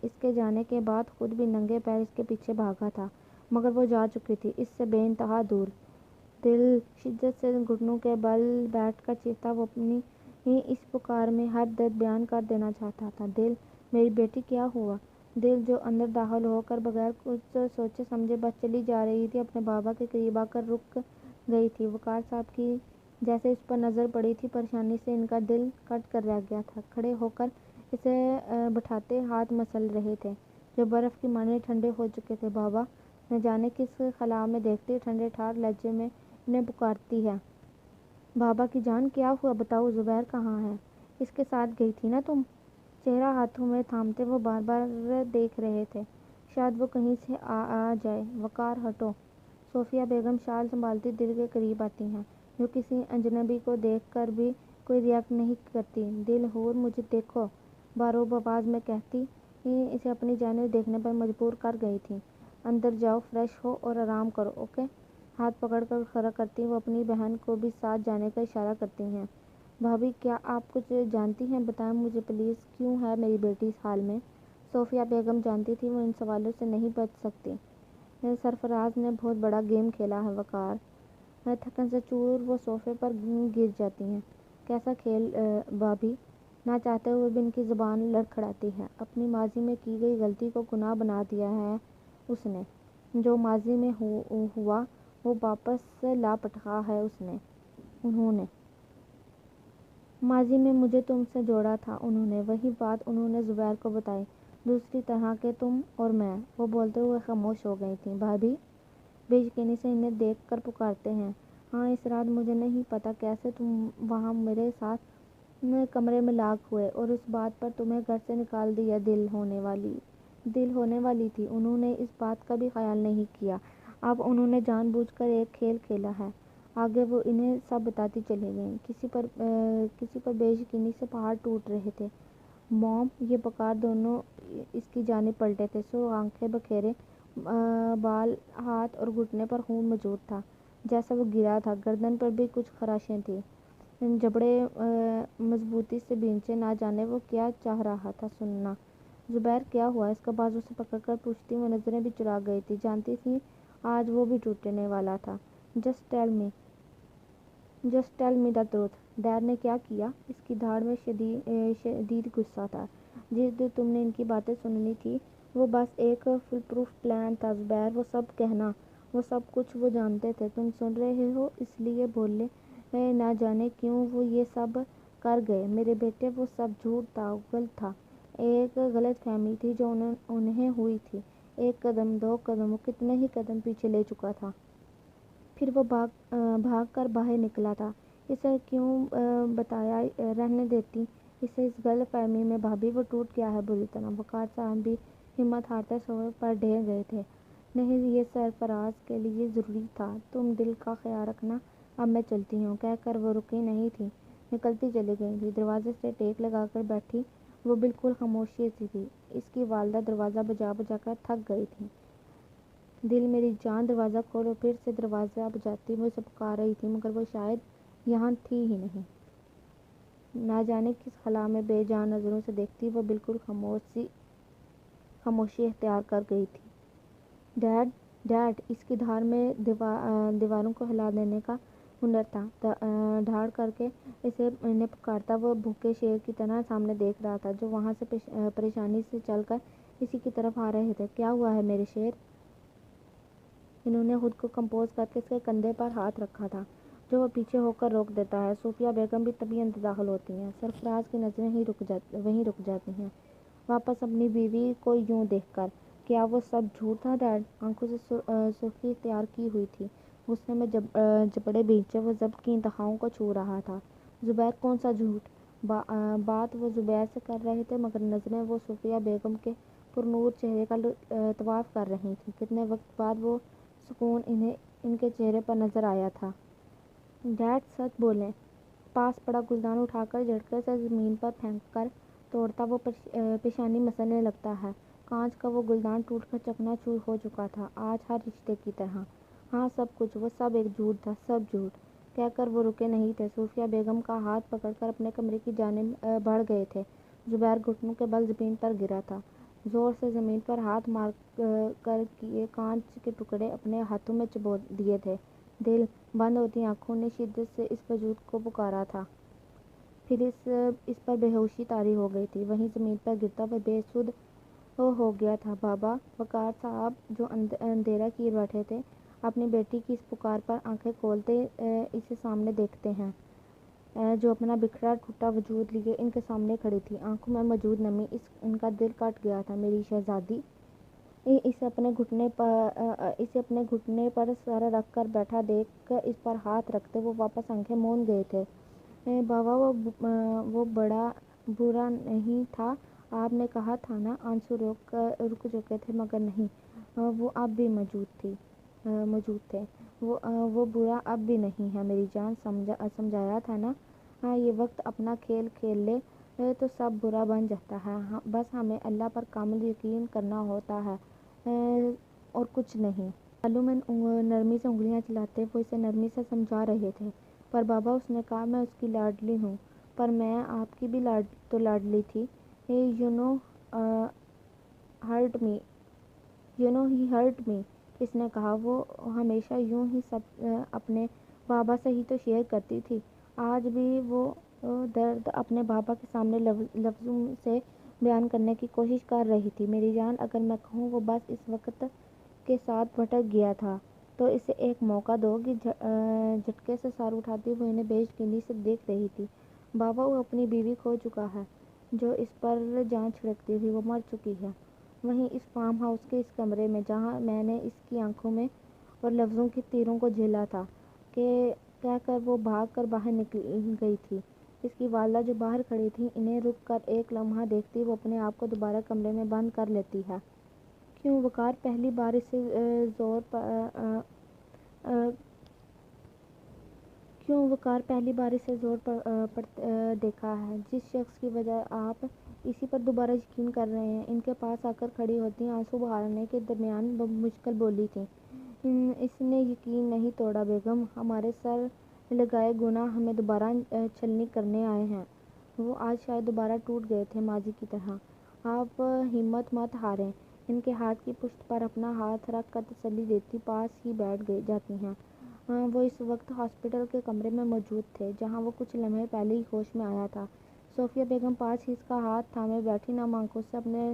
اس کے جانے کے بعد خود بھی ننگے پیر اس کے پیچھے بھاگا تھا، مگر وہ جا چکی تھی اس سے بے انتہا دور۔ دل شدت سے گھٹنوں کے بل بیٹھ کر چیختا، وہ اپنی اس پکار میں ہر درد بیان کر دینا چاہتا تھا۔ دل، میری بیٹی کیا ہوا؟ دل جو اندر داخل ہو کر بغیر کچھ سوچے سمجھے بس چلی جا رہی تھی، اپنے بابا کے قریب آ کر رک گئی تھی۔ وقار صاحب کی جیسے اس پر نظر پڑی تھی، پریشانی سے ان کا دل کٹ کر رہ گیا تھا۔ کھڑے ہو کر اسے بٹھاتے ہاتھ مسل رہے تھے جو برف کی مانند ٹھنڈے ہو چکے تھے۔ بابا! نہ جانے کس خلا میں دیکھتے ٹھنڈے ٹھار لہجے میں انہیں پکارتی ہے۔ بابا کی جان کیا ہوا؟ بتاؤ، زبیر کہاں ہے؟ اس کے ساتھ گئی تھی نا تم؟ چہرہ ہاتھوں میں تھامتے وہ بار بار دیکھ رہے تھے، شاید وہ کہیں سے آ جائے۔ وقار ہٹو! صوفیہ بیگم شال سنبھالتی دل کے قریب آتی ہیں، جو کسی اجنبی کو دیکھ کر بھی کوئی ریاکٹ نہیں کرتی۔ دل حور، مجھے دیکھو، باروب آواز میں کہتی اسے اپنی جانب دیکھنے پر مجبور کر گئی تھی۔ اندر جاؤ، فریش ہو اور آرام کرو، اوکے؟ ہاتھ پکڑ کر کھڑا کرتی وہ اپنی بہن کو بھی ساتھ جانے کا اشارہ کرتی ہیں۔ بھابھی، کیا آپ کچھ جانتی ہیں؟ بتائیں مجھے پلیز، کیوں ہے میری بیٹی اس حال میں؟ صوفیہ بیگم جانتی تھی وہ ان سوالوں سے نہیں بچ سکتی۔ سرفراز نے بہت بڑا گیم کھیلا ہے وقار۔ تھکن سے چور وہ صوفے پر گر جاتی ہیں۔ کیسا کھیل بھابھی؟ نہ چاہتے ہوئے بھی ان کی زبان لڑکھڑاتی ہے۔ اپنی ماضی میں کی گئی غلطی کو گناہ بنا دیا ہے اس نے۔ جو ماضی میں ہوا وہ واپس لا پٹکا ہے انہوں نے۔ ماضی میں مجھے تم سے جوڑا تھا انہوں نے، وہی بات انہوں نے زبیر کو بتائی، دوسری طرح کے تم اور میں۔ وہ بولتے ہوئے خاموش ہو گئی تھیں۔ بھابھی بے یقینی سے انہیں دیکھ کر پکارتے ہیں۔ ہاں اس رات مجھے نہیں پتا کیسے تم وہاں میرے ساتھ کمرے میں لاک ہوئے اور اس بات پر تمہیں گھر سے نکال دیا۔ دل ہونے والی تھی، انہوں نے اس بات کا بھی خیال نہیں کیا۔ اب انہوں نے جان بوجھ کر ایک کھیل کھیلا ہے۔ آگے وہ انہیں سب بتاتی چلی گئیں۔ کسی پر بے یقینی سے پہاڑ ٹوٹ رہے تھے۔ موم! یہ وقار دونوں اس کی جانب پلٹے تھے، سرخ آنکھیں، بکھرے بال، ہاتھ اور گھٹنے پر خون موجود تھا جیسا وہ گرا تھا۔ گردن پر بھی کچھ خراشیں تھیں، جبڑے مضبوطی سے بھینچے۔ نہ جانے وہ کیا چاہ رہا تھا۔ سننا زبیر، کیا ہوا؟ اس کا بازو سے پکڑ کر پوچھتی وہ نظریں بھی چرا گئی تھی، جانتی تھی آج وہ بھی ٹوٹنے والا تھا۔ Just tell me the truth. Dad نے کیا کیا؟ اس کی دھاڑ میں شدید غصہ تھا۔ جس دن تم نے ان کی باتیں سننی تھی وہ بس ایک فل پروف پلان تھا زبیر، وہ سب کہنا، وہ سب کچھ وہ جانتے تھے۔ تم سن رہے ہو اس لیے بولے نہ جانے کیوں وہ یہ سب کر گئے میرے بیٹے۔ وہ سب جھوٹ تھا، اغل تھا، ایک غلط فہمی تھی جو انہیں ہوئی تھی۔ ایک قدم، دو قدم، وہ کتنے ہی قدم پیچھے لے چکا تھا۔ پھر وہ بھاگ کر باہر نکلا تھا۔ اسے کیوں بتایا؟ رہنے دیتی اسے اس غلط فہمی میں۔ بھابھی وہ ٹوٹ گیا ہے بری طرح۔ وقار صاحب بھی ہمت ہارتے صوفے پر ڈھہ گئے تھے۔ نہیں، یہ سرفراز کے لیے ضروری تھا۔ تم دل کا خیال رکھنا، اب میں چلتی ہوں، کہہ کر وہ رکی نہیں تھی، نکلتی چلی گئی تھی۔ دروازے سے ٹیک لگا کر بیٹھی وہ بالکل خاموشی سی تھی۔ اس کی والدہ دروازہ بجا بجا کر تھک گئی تھیں۔ دل میری جان، دروازہ کھولو۔ پھر سے دروازہ بجاتی وہ اسے پکار رہی تھی، مگر وہ شاید یہاں تھی ہی نہیں۔ نہ جانے کس خلا میں بے جان نظروں سے دیکھتی وہ بالکل خاموشی اختیار کر گئی تھی۔ ڈیڈ! اس کی دھاڑ میں دیواروں کو ہلا دینے کا ہنر تھا۔ دھاڑ کر کے انہیں پکارتا وہ بھوکے شیر کی طرح سامنے دیکھ رہا تھا جو وہاں سے پریشانی سے چل کر اسی کی طرف آ رہے تھے۔ کیا ہوا ہے میرے شیر؟ انہوں نے خود کو کمپوز کر کے اس کے کندھے پر ہاتھ رکھا تھا جو وہ پیچھے ہو کر روک دیتا ہے۔ صوفیہ بیگم بھی تبھی اندر داخل ہوتی ہیں۔ سرفراز کی نظریں وہیں رک جاتی ہیں، واپس اپنی بیوی کو یوں دیکھ کر۔ کیا وہ سب جھوٹ تھا ڈیڈ؟ آنکھوں سے سرخی اختیار کی ہوئی تھی، غصے میں جبڑے بھینچے وہ ضبط کی انتہاؤں کو چھو رہا تھا۔ زبیر، کون سا جھوٹ؟ بات وہ زبیر سے کر رہے تھے مگر نظریں وہ صوفیہ بیگم کے پرنور چہرے کا طواف کر رہی تھیں۔ کتنے وقت بعد وہ سکون انہیں ان کے چہرے پر نظر آیا تھا۔ ڈیڈ سچ بولیں۔ پاس پڑا گلدان اٹھا کر جھٹکے سے زمین پر پھینک کر توڑتا وہ پیشانی مسلنے لگتا ہے۔ کانچ کا وہ گلدان ٹوٹ کر چکنا چور ہو چکا تھا، آج ہر رشتے کی طرح۔ ہاں سب کچھ، وہ سب ایک جھوٹ تھا، سب جھوٹ کہہ کر وہ رکے نہیں تھے۔ صوفیہ بیگم کا ہاتھ پکڑ کر اپنے کمرے کی جانب بڑھ گئے تھے۔ زبیر گھٹنوں کے بل زمین پر گرا تھا، زور سے زمین پر ہاتھ مار کر کانچ کے ٹکڑے اپنے ہاتھوں میں چبو دیے تھے۔ دل بند ہوتی آنکھوں نے شدت سے اس وجود کو پکارا تھا۔ پھر اس پر بے ہوشی طاری ہو گئی تھی، وہیں زمین پر گرتا وہ بے سدھ ہو گیا تھا۔ بابا! وقار صاحب جو اندھیرا کیے بیٹھے تھے، اپنی بیٹی کی اس پکار پر آنکھیں کھولتے اسے سامنے دیکھتے ہیں، جو اپنا بکھرا ٹوٹا وجود لیے ان کے سامنے کھڑی تھی، آنکھوں میں موجود نمی، ان کا دل کٹ گیا تھا۔ میری شہزادی! اسے اپنے گھٹنے پر سر رکھ کر بیٹھا دیکھ اس پر ہاتھ رکھتے وہ واپس آنکھیں موند گئے تھے۔ بابا وہ بڑا برا نہیں تھا، آپ نے کہا تھا نا۔ آنسو رک چکے تھے مگر نہیں، وہ اب بھی موجود تھے۔ وہ برا اب بھی نہیں ہے میری جان، سمجھایا تھا نا۔ ہاں یہ وقت اپنا کھیل کھیل لے تو سب برا بن جاتا ہے، بس ہمیں اللہ پر کامل یقین کرنا ہوتا ہے اور کچھ نہیں۔ بالوں میں نرمی سے انگلیاں چلاتے وہ اسے نرمی سے سمجھا رہے تھے۔ پر بابا، اس نے کہا، میں اس کی لاڈلی ہوں۔ پر میں آپ کی بھی تو لاڈلی تھی۔ You know he hurt me, اس نے کہا۔ وہ ہمیشہ یوں ہی سب اپنے بابا سے ہی تو شیئر کرتی تھی۔ آج بھی وہ درد اپنے بابا کے سامنے لفظوں سے بیان کرنے کی کوشش کر رہی تھی۔ میری جان، اگر میں کہوں وہ بس اس وقت کے ساتھ بھٹک گیا تھا تو اسے ایک موقع دو گی؟ جھٹکے سے سر اٹھاتی وہ انہیں بے یقینی سے دیکھ رہی تھی۔ بابا، وہ اپنی بیوی کھو چکا ہے جو اس پر جان چھڑکتی تھی، وہ مر چکی ہے، وہیں اس فارم ہاؤس کے اس کمرے میں جہاں میں نے اس کی آنکھوں میں اور لفظوں کی تیروں کو جھیلا تھا، کہہ کر وہ بھاگ کر باہر نکل گئی تھی۔ اس کی والدہ جو باہر کھڑی تھی انہیں رک کر ایک لمحہ دیکھتی وہ اپنے آپ کو دوبارہ کمرے میں بند کر لیتی ہے۔ کیوں وقار پہلی بار اسے زور پر دیکھا ہے، جس شخص کی وجہ آپ اسی پر دوبارہ یقین کر رہے ہیں؟ ان کے پاس آ کر کھڑی ہوتی آنسو بہانے کے درمیان مشکل بولی تھی۔ اس نے یقین نہیں توڑا بیگم، ہمارے سر لگائے گناہ ہمیں دوبارہ چھلنی کرنے آئے ہیں۔ وہ آج شاید دوبارہ ٹوٹ گئے تھے ماضی کی طرح۔ آپ ہمت مت ہاریں۔ ان کے ہاتھ کی پشت پر اپنا ہاتھ رکھ کر تسلی دیتی پاس ہی بیٹھ جاتی ہیں۔ وہ اس وقت ہاسپٹل کے کمرے میں موجود تھے جہاں وہ کچھ لمحے پہلے ہی ہوش میں آیا تھا۔ صوفیہ بیگم پاس ہی اس کا ہاتھ تھامے بیٹھی نم آنکھوں سے اپنے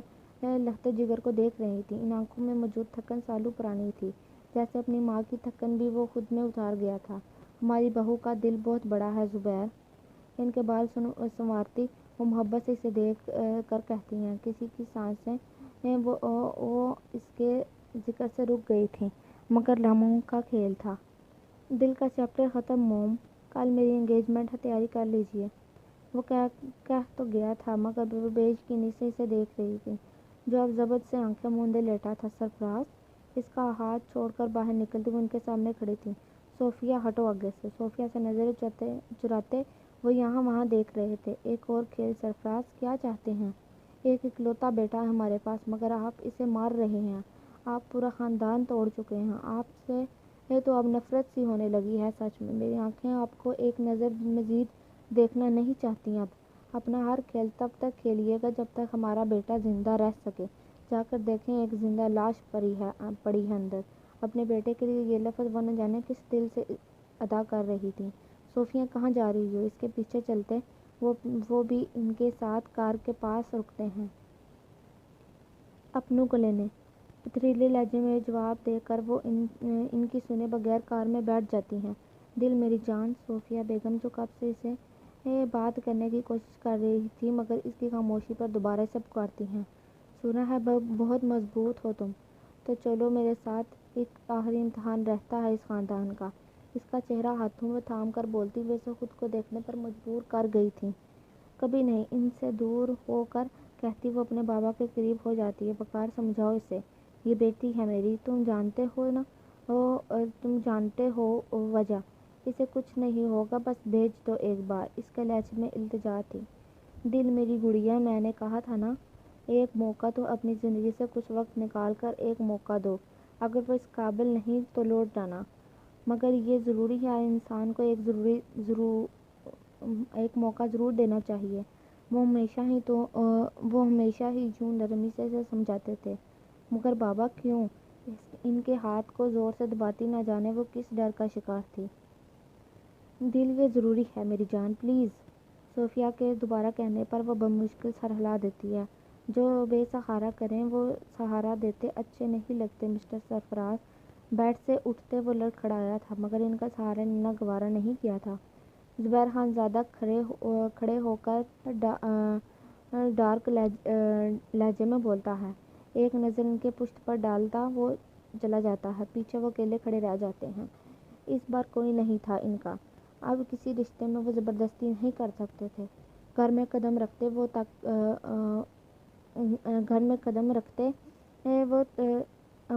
لگتے جگر کو دیکھ رہی تھی۔ ان آنکھوں میں موجود تھکن سالوں پرانی تھی، جیسے اپنی ماں کی تھکن بھی وہ خود میں اتار گیا تھا۔ ہماری بہو کا دل بہت بڑا ہے زبیر، ان کے بال سنوارتی وہ محبت سے اسے دیکھ کر کہتی ہیں۔ کسی کی سانسیں وہ اس کے ذکر سے رک گئی تھیں، مگر لمحوں کا کھیل تھا۔ دل کا چیپٹر ختم موم، کل میری انگیجمنٹ ہے، تیاری کر لیجیے۔ وہ کہہ تو گیا تھا مگر وہ بے یقینی سے اسے دیکھ رہی تھی، جو اب ضبط سے آنکھیں موندے لیٹا تھا۔ سرفراز! اس کا ہاتھ چھوڑ کر باہر نکلتی وہ ان کے سامنے کھڑی تھی۔ صوفیہ ہٹو آگے سے۔ صوفیہ سے نظریں چراتے وہ یہاں وہاں دیکھ رہے تھے۔ ایک اور کھیل سرفراز، کیا چاہتے ہیں؟ ایک اکلوتا بیٹا ہے ہمارے پاس مگر آپ اسے مار رہے ہیں، آپ پورا خاندان توڑ چکے ہیں، آپ سے تو اب نفرت سی ہونے لگی ہے۔ سچ میں میری آنکھیں آپ کو ایک نظر مزید دیکھنا نہیں چاہتی۔ اب اپنا ہر کھیل تب تک کھیلیے گا جب تک ہمارا بیٹا زندہ رہ سکے۔ جا کر دیکھیں، ایک زندہ لاش پڑی ہے اندر۔ اپنے بیٹے کے لیے یہ لفظ وہ نہ جانے کس دل سے ادا کر رہی تھی۔ صوفیہ کہاں جا رہی ہو؟ اس کے پیچھے چلتے وہ بھی ان کے ساتھ کار کے پاس رکتے ہیں۔ اپنوں کو لینے۔ پتھریلے لہجے میں جواب دے کر وہ ان کی سنے بغیر کار میں بیٹھ جاتی ہیں۔ دل میری جان! صوفیہ بیگم جو کب سے اسے بات کرنے کی کوشش کر رہی تھی مگر اس کی خاموشی پر دوبارہ سے پکارتی ہیں۔ سنا ہے بہت مضبوط ہو تم، تو چلو میرے ساتھ، ایک آخری امتحان رہتا ہے اس خاندان کا۔ اس کا چہرہ ہاتھوں میں تھام کر بولتی وہ اسے خود کو دیکھنے پر مجبور کر گئی تھی۔ کبھی نہیں، ان سے دور ہو کر کہتی وہ اپنے بابا کے قریب ہو جاتی ہے۔ وقار سمجھاؤ اسے، یہ بیٹی ہے میری، تم جانتے ہو وجہ، اسے کچھ نہیں ہوگا، بس بھیج دو ایک بار۔ اس کے لہجے میں التجا تھی۔ دل میری گڑیا، میں نے کہا تھا نا، ایک موقع تو اپنی زندگی سے کچھ وقت نکال کر ایک موقع دو، اگر وہ اس قابل نہیں تو لوٹ جانا۔ مگر یہ ضروری ہے، انسان کو ایک موقع ضرور دینا چاہیے۔ وہ ہمیشہ ہی یوں نرمی سے سمجھاتے تھے۔ مگر بابا کیوں؟ ان کے ہاتھ کو زور سے دباتی نہ جانے وہ کس ڈر کا شکار تھی۔ دل، یہ ضروری ہے میری جان، پلیز۔ صوفیہ کے دوبارہ کہنے پر وہ بمشکل سر ہلا دیتی ہے۔ جو بے سہارا کریں وہ سہارا دیتے اچھے نہیں لگتے مسٹر سرفراز۔ بیڈ سے اٹھتے وہ لڑکھڑایا تھا، مگر ان کا سہارا لینا گوارا نہیں کیا تھا۔ زبیر خان زادہ کھڑے ہو کر ڈارک لہجے میں بولتا ہے۔ ایک نظر ان کے پشت پر ڈالتا وہ چلا جاتا ہے۔ پیچھے وہ اکیلے کھڑے رہ جاتے ہیں۔ اس بار کوئی نہیں تھا ان کا۔ اب کسی رشتے میں وہ زبردستی نہیں کر سکتے تھے۔ گھر میں قدم رکھتے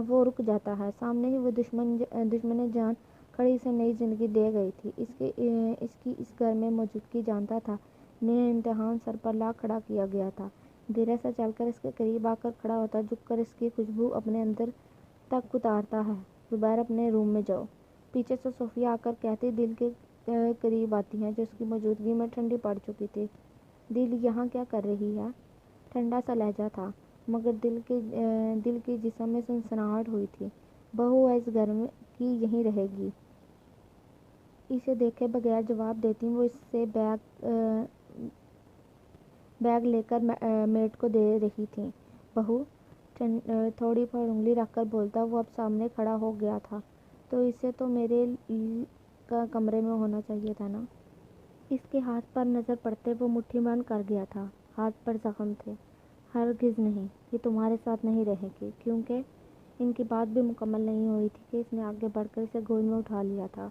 وہ رک جاتا ہے۔ سامنے ہی وہ دشمن جان کھڑی اسے نئی زندگی دے گئی تھی۔ اس کی اس گھر میں موجودگی جانتا تھا۔ نیا امتحان سر پر لا کھڑا کیا گیا تھا۔ دھیرے سے چل کر اس کے قریب آ کر کھڑا ہوتا، جھک کر اس کی خوشبو اپنے اندر تک اتارتا ہے۔ زبیر اپنے روم میں جاؤ۔ پیچھے سے صوفیہ آ کر کہتی دل کے قریب آتی ہے جو اس کی موجودگی میں ٹھنڈی پڑ چکی تھی۔ دل یہاں کیا کر رہی ہے؟ ٹھنڈا سا لہجہ تھا، مگر دل کی جسم میں سنسناہٹ ہوئی تھی۔ بہو ہے اس گھر کی، یہیں رہے گی۔ اسے دیکھے بغیر جواب دیتی وہ اس سے بیگ لے کر میٹ کو دے رہی تھی۔ بہو، تھوڑی پر انگلی رکھ کر بولتا وہ اب سامنے کھڑا ہو گیا تھا۔ تو اسے تو میرے کمرے میں ہونا چاہیے تھا نا۔ اس کے ہاتھ پر نظر پڑتے وہ مٹھی بند کر گیا تھا۔ ہاتھ پر زخم تھے۔ ہرگز نہیں، یہ تمہارے ساتھ نہیں رہے گی۔ کیونکہ ان کی بات بھی مکمل نہیں ہوئی تھی کہ اس نے آگے بڑھ کر اسے گود میں اٹھا لیا تھا۔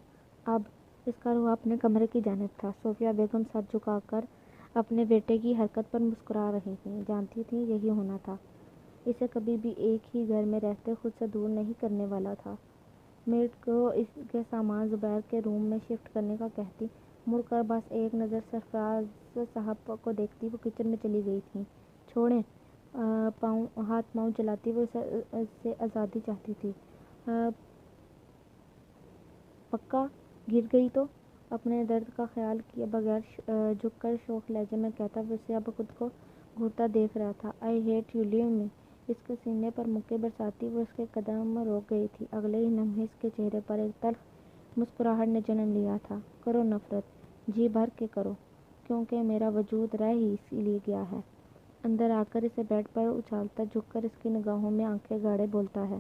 اب اس کا رخ اپنے کمرے کی جانب تھا۔ صوفیہ بیگم سر جھکا کر اپنے بیٹے کی حرکت پر مسکرا رہی تھیں۔ جانتی تھیں یہی ہونا تھا۔ اسے کبھی بھی ایک ہی گھر میں رہتے خود سے دور نہیں کرنے والا تھا۔ میٹ کو اس کے سامان زبیر کے روم میں شفٹ کرنے کا کہتی، مڑ کر بس ایک نظر سرفراز صاحب کو دیکھتی وہ کچن میں چلی گئی تھیں۔ چھوڑیں، ہاتھ پاؤں چلاتی وہ سے آزادی چاہتی تھی۔ پکا گر گئی تو؟ اپنے درد کا خیال کیے بغیر جھک کر شوخ لہجے میں کہتا وہ اسے اب خود کو گھٹتا دیکھ رہا تھا۔ آئی ہیٹ یو، لیو می۔ اس کے سینے پر مکے برساتی وہ اس کے قدم روک گئی تھی۔ اگلے ہی لمحے اس کے چہرے پر ایک تلخ مسکراہٹ نے جنم لیا تھا۔ کرو نفرت، جی بھر کے کرو، کیونکہ میرا وجود رہ ہی اسی لیے گیا ہے۔ اندر آ کر اسے بیڈ پر اچھالتا، جھک کر اس کی نگاہوں میں آنکھیں گاڑے بولتا ہے۔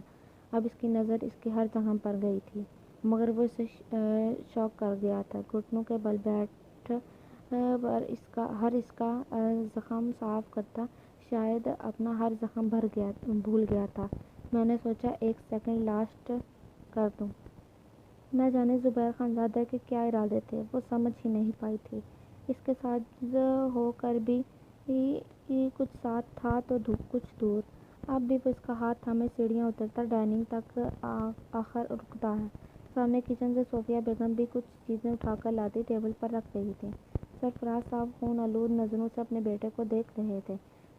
اب اس کی نظر اس کے ہر زخم پر گئی تھی، مگر وہ اسے شاک کر گیا تھا۔ گھٹنوں کے بل بیٹھ پر اس کا زخم صاف کرتا، شاید اپنا ہر زخم بھول گیا تھا۔ میں نے سوچا ایک سیکنڈ لاسٹ کر دوں۔ نہ جانے زبیر خان زادہ کے کیا ارادے تھے، وہ سمجھ ہی نہیں پائی تھی۔ اس کے ساتھ ہو کر بھی کچھ ساتھ تھا تو کچھ دور۔ اب بھی وہ اس کا ہاتھ تھامے سیڑھیاں اترتا ڈائننگ تک آخر رکتا ہے۔ سامنے کچن سے صوفیہ بیگم بھی کچھ چیزیں اٹھا کر لاتی ٹیبل پر رکھ رہی تھیں۔ سرفراز صاحب خون آلود نظروں سے اپنے بیٹے کو دیکھ رہے تھے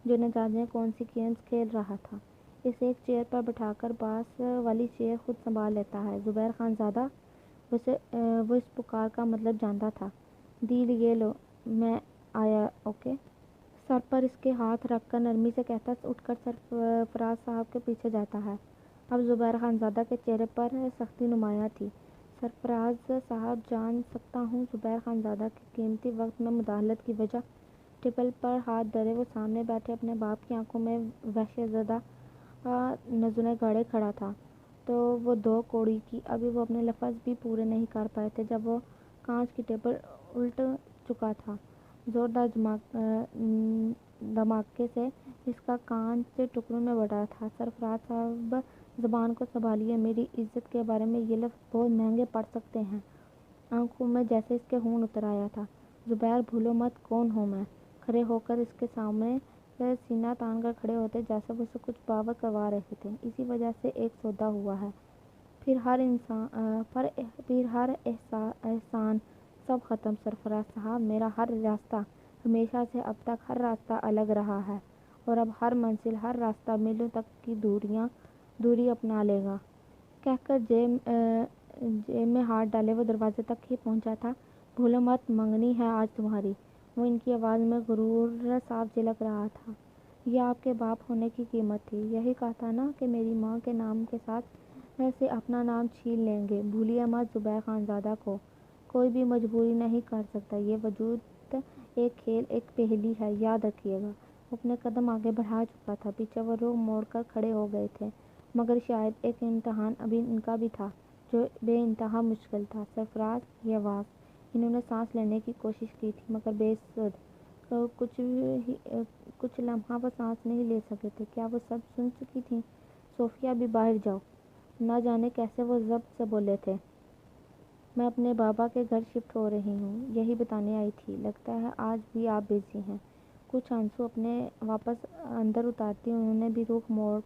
جو نہ جانے کون سی گیمز کھیل رہا تھا۔ اسے ایک چیئر پر بٹھا کر باس والی چیئر خود سنبھال لیتا ہے۔ زبیر خان زادہ، وہ اس پکار کا مطلب جانتا تھا۔ دل، یہ لو، میں آیا، اوکے۔ سر پر اس کے ہاتھ رکھ کر نرمی سے کہتا اٹھ کر سرفراز صاحب کے پیچھے جاتا ہے۔ اب زبیر خان زادہ کے چہرے پر سختی نمایاں تھی۔ سرفراز صاحب، جان سکتا ہوں زبیر خان زادہ کے قیمتی وقت میں مداخلت کی وجہ؟ ٹیبل پر ہاتھ دھرے وہ سامنے بیٹھے اپنے باپ کی آنکھوں میں وحشت زدہ نظریں گاڑے کھڑا تھا۔ تو وہ دو کوڑی کی۔ ابھی وہ اپنے لفظ بھی پورے نہیں کر پائے تھے جب وہ کانچ کی ٹیبل الٹ چکا تھا۔ زوردار دھماکے سے اس کا کانچ ٹکڑوں میں بٹ رہا تھا۔ سرفراز صاحب، زبان کو سنبھالیے، میری عزت کے بارے میں یہ لفظ بہت مہنگے پڑ سکتے ہیں۔ آنکھوں میں جیسے اس کے خون اتر آیا تھا۔ زبیر، بھولو مت کون ہوں میں۔ کھڑے ہو کر اس کے سامنے سینہ تان کر کھڑے ہوتے جیسے وہ اسے کچھ باور کروا رہے تھے۔ اسی وجہ سے ایک سودا ہوا ہے، پھر ہر احسان سب ختم۔ سرفراز صاحب، میرا ہر راستہ، ہمیشہ سے اب تک ہر راستہ الگ رہا ہے، اور اب ہر منزل، ہر راستہ میلوں تک کی دوری اپنا لے گا۔ کہہ کر جیب میں ہاتھ ڈالے وہ دروازے تک ہی پہنچا تھا۔ بھولو مت، منگنی ہے آج تمہاری۔ وہ ان کی آواز میں غرور صاف جھلک رہا تھا۔ یہ آپ کے باپ ہونے کی قیمت تھی۔ یہی کہا تھا نا کہ میری ماں کے نام کے ساتھ سے اپنا نام چھین لیں گے۔ بھولیے مت زبیر خانزادہ کو کوئی بھی مجبوری نہیں کر سکتا۔ یہ وجود ایک کھیل، ایک پہیلی ہے، یاد رکھیے گا۔ وہ اپنے قدم آگے بڑھا چکا تھا۔ پیچھے وہ رخ موڑ کر کھڑے ہو گئے تھے۔ مگر شاید ایک امتحان ابھی ان کا بھی تھا جو بے انتہا مشکل تھا۔ سرفراز، یہ آواز۔ انہوں نے سانس لینے کی کوشش کی تھی مگر بے سود۔ کچھ لمحہ وہ سانس نہیں لے سکے تھے۔ کیا وہ سب سن چکی تھیں؟ صوفیہ، ابھی باہر جاؤ۔ نہ جانے کیسے وہ ضبط سے بولے تھے۔ میں اپنے بابا کے گھر شفٹ ہو رہی ہوں، یہی بتانے آئی تھی۔ لگتا ہے آج بھی آپ بزی ہیں۔ کچھ آنسو اپنے واپس اندر اتارتی انہوں نے بھی رخ موڑ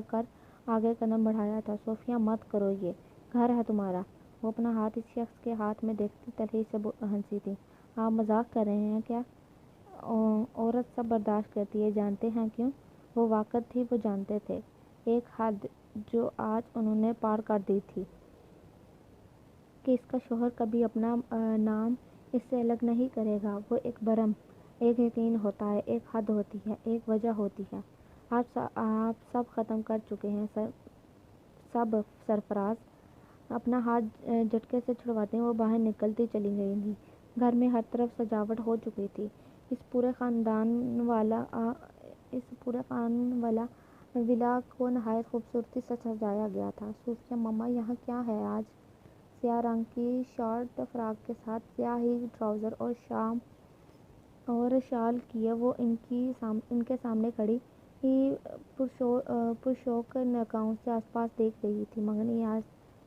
کر آگے قدم بڑھایا تھا۔ صوفیہ، مت کرو یہ، گھر ہے تمہارا۔ وہ اپنا ہاتھ اس شخص کے ہاتھ میں دیکھتی تلخی سے ہنسی تھی۔ آپ مذاق کر رہے ہیں کیا؟ عورت سب برداشت کرتی ہے، جانتے ہیں کیوں؟ وہ واقف تھی، وہ جانتے تھے۔ ایک حد جو آج انہوں نے پار کر دی تھی کہ اس کا شوہر کبھی اپنا نام اس سے الگ نہیں کرے گا۔ وہ ایک برہم، ایک یقین ہوتا ہے، ایک حد ہوتی ہے، ایک وجہ ہوتی ہے۔ آپ سب ختم کر چکے ہیں سب۔ سرفراز اپنا ہاتھ جھٹکے سے چھڑواتے وہ باہر نکلتی چلی گئی تھی۔ گھر میں ہر طرف سجاوٹ ہو چکی تھی۔ اس پورے خاندان والا ولا کو نہایت خوبصورتی سے سجایا گیا تھا۔ صوفیہ، ماما یہاں کیا ہے آج؟ سیاہ رنگ کی شارٹ فراک کے ساتھ سیاہ ہی ٹراؤزر اور شال کیے وہ ان کے سامنے کھڑی پرشوق نگاہوں سے آس پاس دیکھ رہی تھی۔ منگنی آج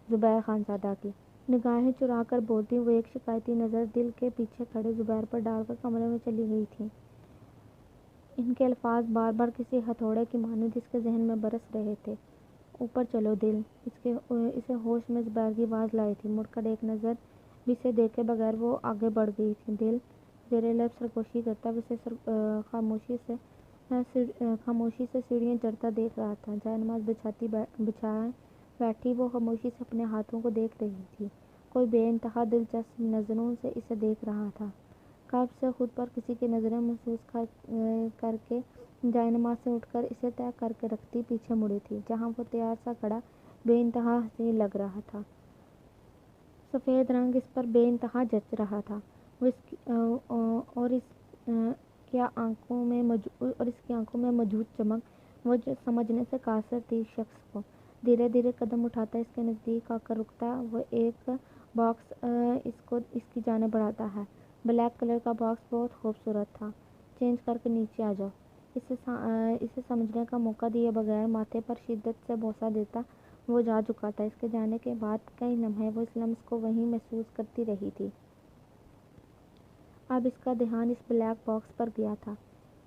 زبیر خانزادہ کی۔ نگاہیں چرا کر بولتی وہ ایک شکایتی نظر دل کے پیچھے کھڑے زبیر پر ڈال کر کمرے میں چلی گئی تھی۔ ان کے الفاظ بار بار کسی ہتھوڑے کی مانند اس کے ذہن میں برس رہے تھے۔ اوپر چلو دل، اسے ہوش میں زبیر کی آواز لائی تھی۔ مڑ کر ایک نظر بھی سے دیکھے بغیر وہ آگے بڑھ گئی تھی۔ دل زیر لب سرگوشی کرتا اسے خاموشی سے سیڑھیاں چڑھتا دیکھ رہا تھا۔ جائے نماز بچھائے بیٹھی وہ خاموشی سے اپنے ہاتھوں کو دیکھ رہی تھی۔ کوئی بے انتہا دلچسپ نظروں سے اسے دیکھ رہا تھا۔ قلب سے خود پر کسی کی نظریں محسوس کر کے جائے نماز سے اٹھ کر اسے طے کر کے رکھتی پیچھے مڑی تھی، جہاں وہ تیار سا کھڑا بے انتہا حسین لگ رہا تھا۔ سفید رنگ اس پر بے انتہا جچ رہا تھا۔ اور اس کی آنکھوں میں موجود چمک وہ سمجھنے سے قاصر تھی۔ شخص کو دھیرے دھیرے قدم اٹھاتا اس کے نزدیک آ کر رکتا۔ وہ ایک باکس اس کی جانب بڑھاتا ہے۔ بلیک کلر کا باکس بہت خوبصورت تھا۔ چینج کر کے نیچے آ جاؤ۔ اسے سمجھنے کا موقع دیے بغیر ماتھے پر شدت سے بوسہ دیتا وہ جا چکا تھا۔ اس کے جانے کے بعد کئی لمحے وہ اس لمس کو وہیں محسوس کرتی رہی تھی۔ اب اس کا دھیان اس بلیک باکس پر گیا تھا۔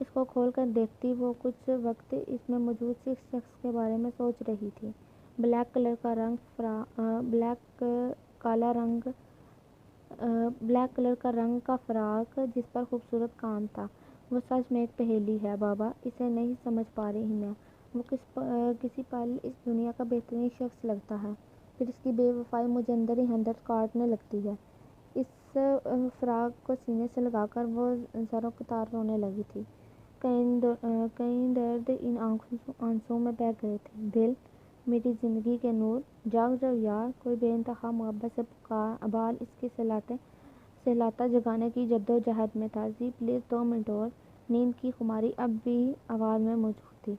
اس کو کھول کر دیکھتی وہ کچھ وقت اس میں موجود شخص کے بارے میں سوچ رہی تھی۔ بلیک کلر کا رنگ کا فراق جس پر خوبصورت کام تھا، وہ سچ میں ایک پہیلی ہے بابا۔ اسے نہیں سمجھ پا رہی میں۔ وہ کسی پل اس دنیا کا بہترین شخص لگتا ہے، پھر اس کی بے وفائی مجھے اندر ہی اندر کاٹنے لگتی ہے۔ اس فراق کو سینے سے لگا کر وہ زاروقتار رونے لگی تھی۔ کئی درد ان آنسوؤں میں بہہ گئے تھے۔ دل، میری زندگی کے نور، جاگ جاؤ یار۔ کوئی بے انتہا محبت سے بال اس کی سہلاتا جگانے کی جدوجہد میں تھا۔ جی پلیز 2 منٹ اور۔ نیند کی خماری اب بھی آواز میں موجود تھی۔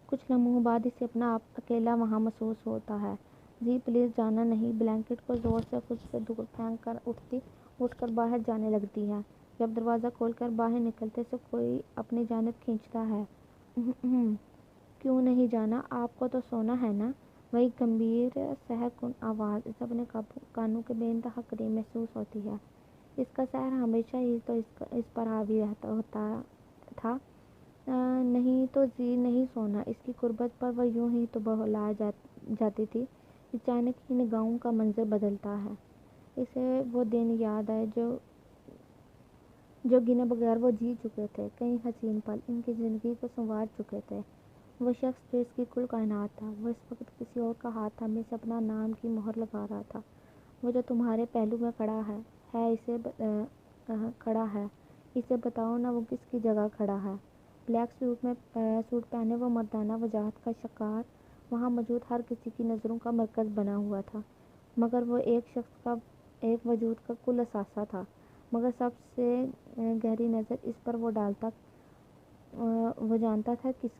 کچھ لمحوں بعد اسے اپنا آپ اکیلا وہاں محسوس ہوتا ہے۔ جی پلیز جانا نہیں۔ بلینکٹ کو زور سے خود سے دور پھینک کر اٹھ کر باہر جانے لگتی ہے۔ جب دروازہ کھول کر باہر نکلتے سے کوئی اپنی جانب کھینچتا ہے۔ کیوں نہیں جانا؟ آپ کو تو سونا ہے نا؟ وہی گمبھیر سحر کن آواز اسے اپنے کانوں کے بے انتہا قریب محسوس ہوتی ہے۔ اس کا سحر ہمیشہ ہی تو اس پر حاوی ہوتا تھا۔ نہیں تو جی نہیں سونا۔ اس کی قربت پر وہ یوں ہی تو بہلا جاتی تھی۔ اچانک ہی نگاہوں کا منظر بدلتا ہے۔ اسے وہ دن یاد آئے جو گنے بغیر وہ جی چکے تھے۔ کئی حسین پل ان کی زندگی کو سنوار چکے تھے۔ وہ شخص جو اس کی کل کائنات تھا، وہ اس وقت کسی اور کا ہاتھ تھامے سے اپنا نام کی مہر لگا رہا تھا۔ وہ جو تمہارے پہلو میں کھڑا ہے اسے بتاؤ نا وہ کس کی جگہ کھڑا ہے۔ بلیک سوٹ پہنے وہ مردانہ وجاہت کا شکار وہاں موجود ہر کسی کی نظروں کا مرکز بنا ہوا تھا، مگر وہ ایک وجود کا کل اثاثہ تھا۔ مگر سب سے گہری نظر اس پر وہ ڈالتا وہ جانتا تھا کس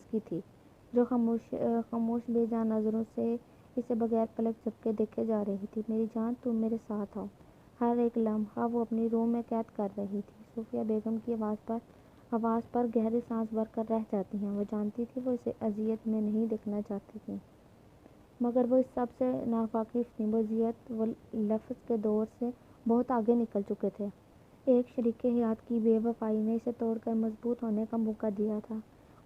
کی تھی، جو خاموش بے جان نظروں سے اسے بغیر پلک جھپکے دیکھے جا رہی تھی۔ میری جان، تم میرے ساتھ آؤ۔ ہر ایک لمحہ وہ اپنی روح میں قید کر رہی تھی۔ صوفیہ بیگم کی آواز پر گہری سانس بھر کر رہ جاتی ہیں۔ وہ جانتی تھی وہ اسے اذیت میں نہیں دیکھنا چاہتی تھی، مگر وہ اس سب سے ناواقف تھیں۔ وہ اذیت لفظ کے دور سے بہت آگے نکل چکے تھے۔ ایک شریک حیات کی بے وفائی نے اسے توڑ کر مضبوط ہونے کا موقع دیا تھا۔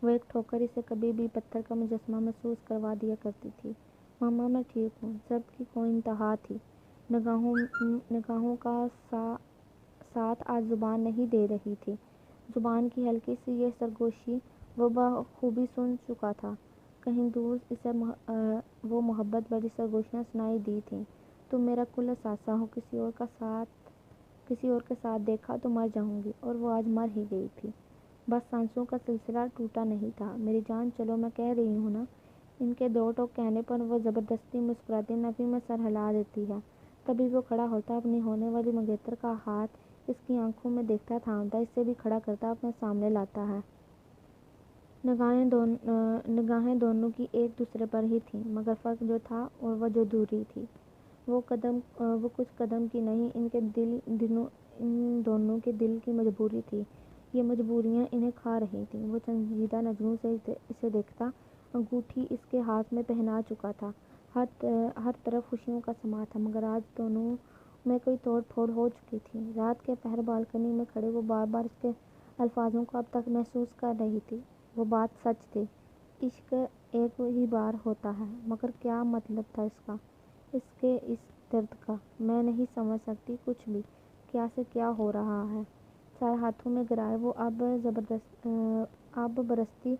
وہ ایک ٹھوکر اسے کبھی بھی پتھر کا مجسمہ محسوس کروا دیا کرتی تھی۔ ماما، میں ٹھیک ہوں۔ ضبط کی کوئی انتہا تھی۔ نگاہوں کا ساتھ آج زبان نہیں دے رہی تھی۔ زبان کی ہلکی سی یہ سرگوشی وہ بخوبی سن چکا تھا۔ کہیں دور اسے وہ محبت بھری سرگوشیاں سنائی دی تھیں۔ تم میرا کل اثاثہ ہو، کسی اور کے ساتھ دیکھا تو مر جاؤں گی، اور وہ آج مر ہی گئی تھی۔ بس سانسوں کا سلسلہ ٹوٹا نہیں تھا۔ میری جان، چلو، میں کہہ رہی ہوں نا۔ ان کے دو ٹوک کہنے پر وہ زبردستی مسکراتی نفی میں سر ہلا دیتی ہے۔ تبھی وہ کھڑا ہوتا، اپنی ہونے والی منگیتر کا ہاتھ اس کی آنکھوں میں دیکھتا تھامتا، اسے بھی کھڑا کرتا اپنے سامنے لاتا ہے۔ نگاہیں دونوں کی ایک دوسرے پر ہی تھیں، مگر فرق جو تھا وہ جو دوری تھی، وہ کچھ قدم کی نہیں، ان دونوں کے دل کی مجبوری تھی۔ یہ مجبوریاں انہیں کھا رہی تھیں۔ وہ سنجیدہ نظروں سے اسے دیکھتا، انگوٹھی اس کے ہاتھ میں پہنا چکا تھا۔ ہر طرف خوشیوں کا سماں تھا، مگر آج دونوں میں کوئی توڑ پھوڑ ہو چکی تھی۔ رات کے پہر بالکنی میں کھڑے وہ بار بار اس کے الفاظوں کو اب تک محسوس کر رہی تھی۔ وہ بات سچ تھی، عشق ایک ہی بار ہوتا ہے، مگر کیا مطلب تھا اس کا، اس درد کا؟ میں نہیں سمجھ سکتی کچھ بھی۔ کیا سے کیا ہو رہا ہے؟ سر ہاتھوں میں گرائے وہ اب برستی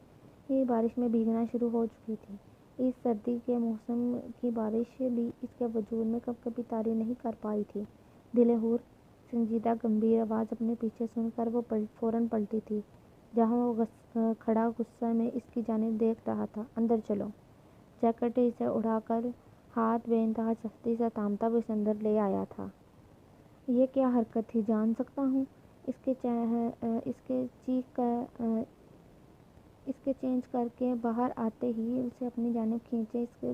بارش میں بھیگنا شروع ہو چکی تھی۔ اس سردی کے موسم کی بارش بھی اس کے وجود میں کبھی طاری نہیں کر پائی تھی۔ دل حور، سنجیدہ گمبھیر آواز اپنے پیچھے سن کر وہ فوراً پلٹی تھی، جہاں وہ کھڑا غصے میں اس کی جانب دیکھ رہا تھا۔ اندر چلو۔ جیکٹ اسے اڑا کر ہاتھ بے انتہا سختی سے تھامتا وہ اسے اندر لے آیا تھا۔ یہ کیا حرکت تھی؟ جان سکتا ہوں؟ اس کے چینج کر کے باہر آتے ہی اسے اپنی جانب کھینچے اس کے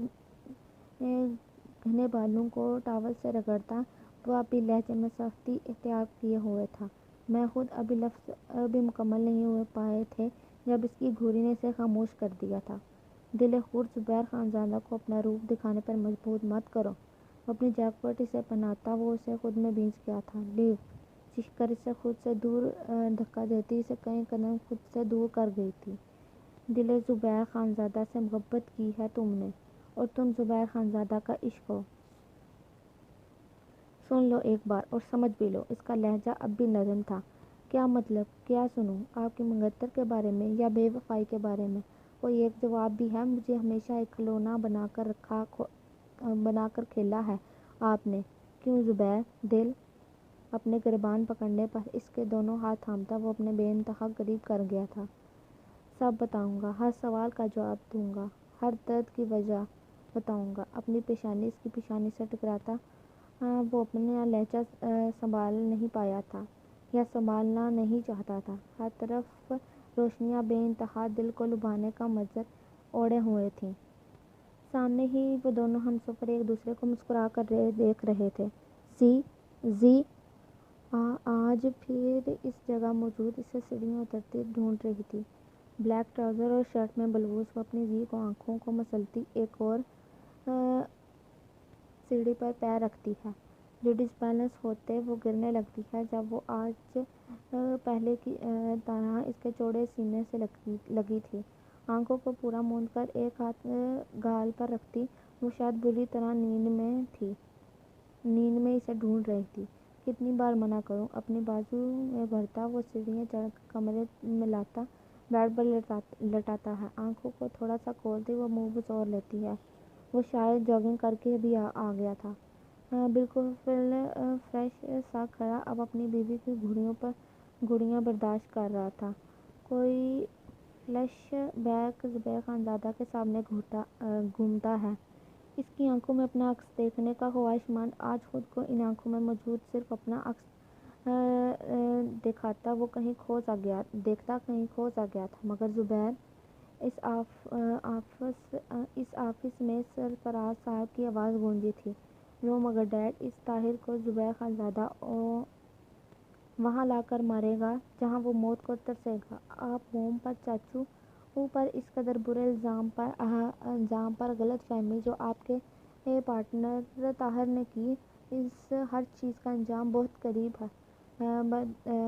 گھنے بالوں کو ٹاول سے رگڑتا وہ اب بھی لہجے میں سختی اختیار کیے ہوئے تھا۔ میں خود ابھی لفظ بھی مکمل نہیں ہو پائے تھے جب اس کی گھوری نے اسے خاموش کر دیا تھا۔ دل حور، زبیر خانزادہ کو اپنا روپ دکھانے پر مجبور مت کرو۔ وہ اپنی جیکٹ اسے پہناتا وہ اسے خود میں بھیج گیا تھا۔ لیو، چیخ کر اسے خود سے دور دھکا دیتی اسے کئی قدم خود سے دور کر گئی تھی۔ دل زبیر خانزادہ سے محبت کی ہے تم نے، اور تم زبیر خانزادہ کا عشق ہو۔ سن لو ایک بار اور سمجھ بھی لو۔ اس کا لہجہ اب بھی نرم تھا۔ کیا مطلب؟ کیا سنوں؟ آپ کی منگیتر کے بارے میں یا بے وفائی کے بارے میں؟ کوئی ایک جواب بھی ہے؟ مجھے ہمیشہ ایک کھلونا بنا کر کھیلا ہے آپ نے۔ کیوں زبیر؟ دل اپنے گریبان پکڑنے پر اس کے دونوں ہاتھ تھامتا وہ اپنے بے انتہا قریب کر گیا تھا۔ سب بتاؤں گا، ہر سوال کا جواب دوں گا، ہر درد کی وجہ بتاؤں گا۔ اپنی پیشانی اس کی پیشانی سے ٹکراتا وہ اپنا لہجہ سنبھال نہیں پایا تھا یا سنبھالنا نہیں چاہتا تھا۔ ہر طرف روشنیاں بے انتہا دل کو لبھانے کا منظر اوڑھے ہوئے تھیں۔ سامنے ہی وہ دونوں ہمسفر ایک دوسرے کو مسکرا کر دیکھ رہے تھے۔ زی آج پھر اس جگہ موجود اسے سیڑھیاں اترتی ڈھونڈ رہی تھی۔ بلیک ٹراؤزر اور شرٹ میں ملبوس وہ اپنی زی کو آنکھوں کو مسلتی ایک اور سیڑھی پر پیر رکھتی ہے، جو ڈس بیلنس ہوتے وہ گرنے لگتی ہے جب وہ آج پہلے کی طرح اس کے چوڑے سینے سے لگی تھی۔ آنکھوں کو پورا موند کر ایک ہاتھ گال پر رکھتی وہ شاید بری طرح نیند میں اسے ڈھونڈ رہی تھی۔ کتنی بار منع کروں، اپنی بازو میں بھرتا وہ سیڑھیاں چڑھ کر کمرے میں لاتا، بیڈ پر لٹاتا ہے، آنکھوں کو تھوڑا سا کھولتے وہ منہ بچور لیتی ہے۔ وہ شاید جاگنگ کر کے بھی آ گیا تھا، بالکل فریش سا کھڑا، اب اپنی بیوی کی گھڑیاں برداشت کر رہا تھا۔ کوئی فلیش بیک زبیر خانزادہ کے سامنے گھومتا ہے، اس کی آنکھوں میں اپنا عکس دیکھنے کا خواہشمند، آج خود کو ان آنکھوں میں موجود صرف اپنا عکس دیکھتا کہیں کھو سا گیا تھا۔ مگر زبیر! اس آفس میں سرفراز صاحب کی آواز گونجی تھی، رو مگر ڈیڈ، اس طاہر کو زبیر خانزادہ وہاں لا کر مارے گا جہاں وہ موت کو ترسے گا۔ آپ ہوم پر چاچو، اوپر اس قدر برے الزام پر غلط فہمی جو آپ کے پارٹنر طاہر نے کی، اس ہر چیز کا انجام بہت قریب ہے۔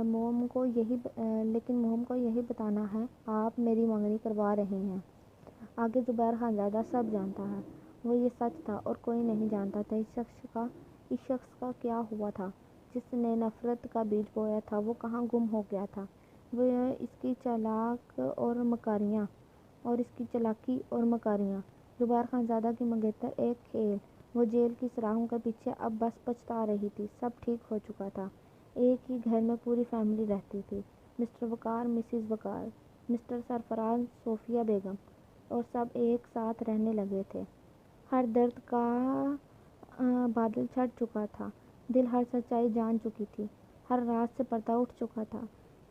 موم کو یہی بتانا ہے آپ میری منگنی کروا رہے ہیں۔ آگے زبیر خانزادہ سب جانتا ہے۔ وہ یہ سچ تھا اور کوئی نہیں جانتا تھا اس شخص کا کیا ہوا تھا جس نے نفرت کا بیج بویا تھا، وہ کہاں گم ہو گیا تھا۔ وہ اس کی چالاکی اور مکاریاں، زبیر خانزادہ کی منگیتر ایک کھیل، وہ جیل کی سراہوں کے پیچھے اب بس پچھتا رہی تھی۔ سب ٹھیک ہو چکا تھا، ایک ہی گھر میں پوری فیملی رہتی تھی، مسٹر وقار، مسز وقار، مسٹر سرفراز، صوفیہ بیگم، اور سب ایک ساتھ رہنے لگے تھے۔ ہر درد کا بادل چھٹ چکا تھا، دل ہر سچائی جان چکی تھی، ہر راز سے پردہ اٹھ چکا تھا،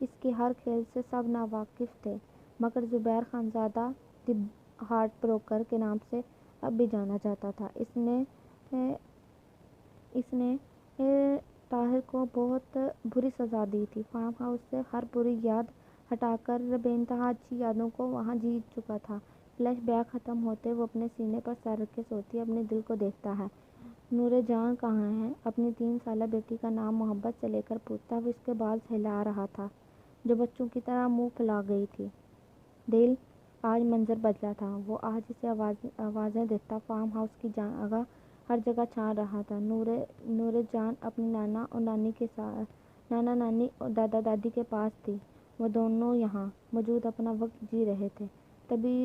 اس کے ہر کھیل سے سب ناواقف تھے، مگر زبیر خانزادہ دی ہارٹ بروکر کے نام سے اب بھی جانا جاتا تھا۔ اس نے طاہر کو بہت بری سزا دی تھی، فارم ہاؤس سے ہر بری یاد ہٹا کر بے انتہا اچھی یادوں کو وہاں جیت چکا تھا۔ فلیش بیک ختم ہوتے وہ اپنے سینے پر سر رکھے سوتی اپنے دل کو دیکھتا ہے۔ نور جہاں کہاں ہے؟ اپنی 3 سالہ بیٹی کا نام محبت سے لے کر پوچھتا وہ اس کے بال ہلا رہا تھا جو بچوں کی طرح منہ پھیلا گئی تھی۔ دل! آج منظر بدلا تھا، وہ آج اسے آوازیں دیتا، فارم ہاؤس کی جگہ ہر جگہ چھان رہا تھا۔ نور جہاں اپنی نانا نانی اور دادا دادی کے پاس تھی، وہ دونوں یہاں موجود اپنا وقت جی رہے تھے۔ تبھی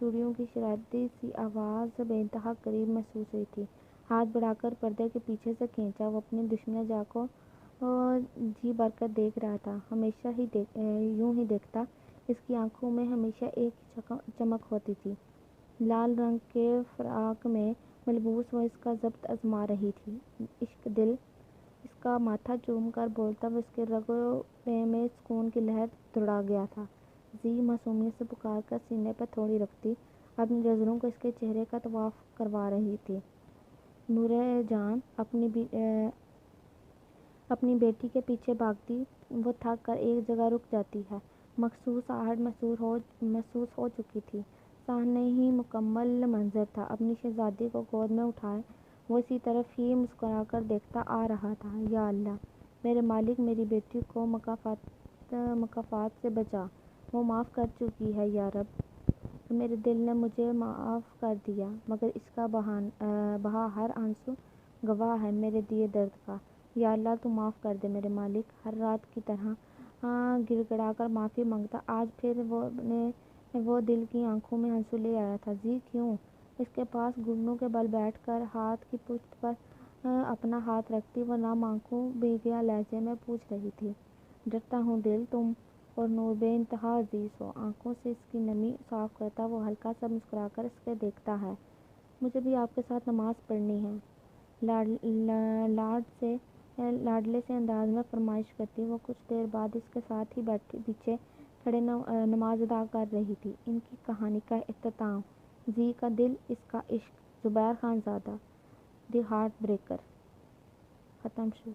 چوڑیوں کی شرارتی سی آواز بے انتہا قریب محسوس ہوئی تھی، ہاتھ بڑھا کر پردے کے پیچھے سے کھینچا، وہ اپنی دشمنہ جا کو جی بھر کر دیکھ رہا تھا، ہمیشہ یوں ہی دیکھتا، اس کی آنکھوں میں ہمیشہ ایک ہی چمک ہوتی تھی، لال رنگ کے فراق میں ملبوس وہ اس کا ضبط آزما رہی تھی۔ عشق دل! اس کا ماتھا چوم کر بولتا وہ اس کے رگوں میں سکون کی لہر دوڑا گیا تھا۔ زی معصومیت سے پکار کر سینے پر تھوڑی رکھتی، اپنی نظروں کو اس کے چہرے کا طواف کروا رہی تھی۔ نور جہاں اپنی بیٹی کے پیچھے بھاگتی، وہ تھک کر ایک جگہ رک جاتی ہے، مخصوص آہٹ محسوس ہو چکی تھی، سامنے ہی مکمل منظر تھا، اپنی شہزادی کو گود میں اٹھائے وہ اسی طرف ہی مسکرا کر دیکھتا آ رہا تھا۔ یا اللہ! میرے مالک، میری بیٹی کو مکافات سے بچا، وہ معاف کر چکی ہے یا رب! میرے دل نے مجھے معاف کر دیا، مگر اس کا بہا ہر آنسو گواہ ہے میرے دیے درد کا۔ یا اللہ تو معاف کر دے میرے مالک! ہر رات کی طرح گڑ گڑا کر معافی مانگتا، آج پھر وہ دل کی آنکھوں میں آنسو لے آیا تھا۔ زی کیوں؟ اس کے پاس گھٹنوں کے بل بیٹھ کر ہاتھ کی پشت پر اپنا ہاتھ رکھتی وہ نم آنکھوں بھیگیا لہجے میں پوچھ رہی تھی۔ ڈرتا ہوں دل، تم اور نور بے انتہا عزیز ہو۔ آنکھوں سے اس کی نمی صاف کرتا وہ ہلکا سا مسکرا کر اس کے دیکھتا ہے۔ مجھے بھی آپ کے ساتھ نماز پڑھنی ہے، لاڈلے سے انداز میں فرمائش کرتی وہ کچھ دیر بعد اس کے ساتھ ہی پیچھے کھڑے نماز ادا کر رہی تھی۔ ان کی کہانی کا اختتام، زی کا دل، اس کا عشق، زبیر خانزادہ دی ہارٹ بریکر، ختم شد۔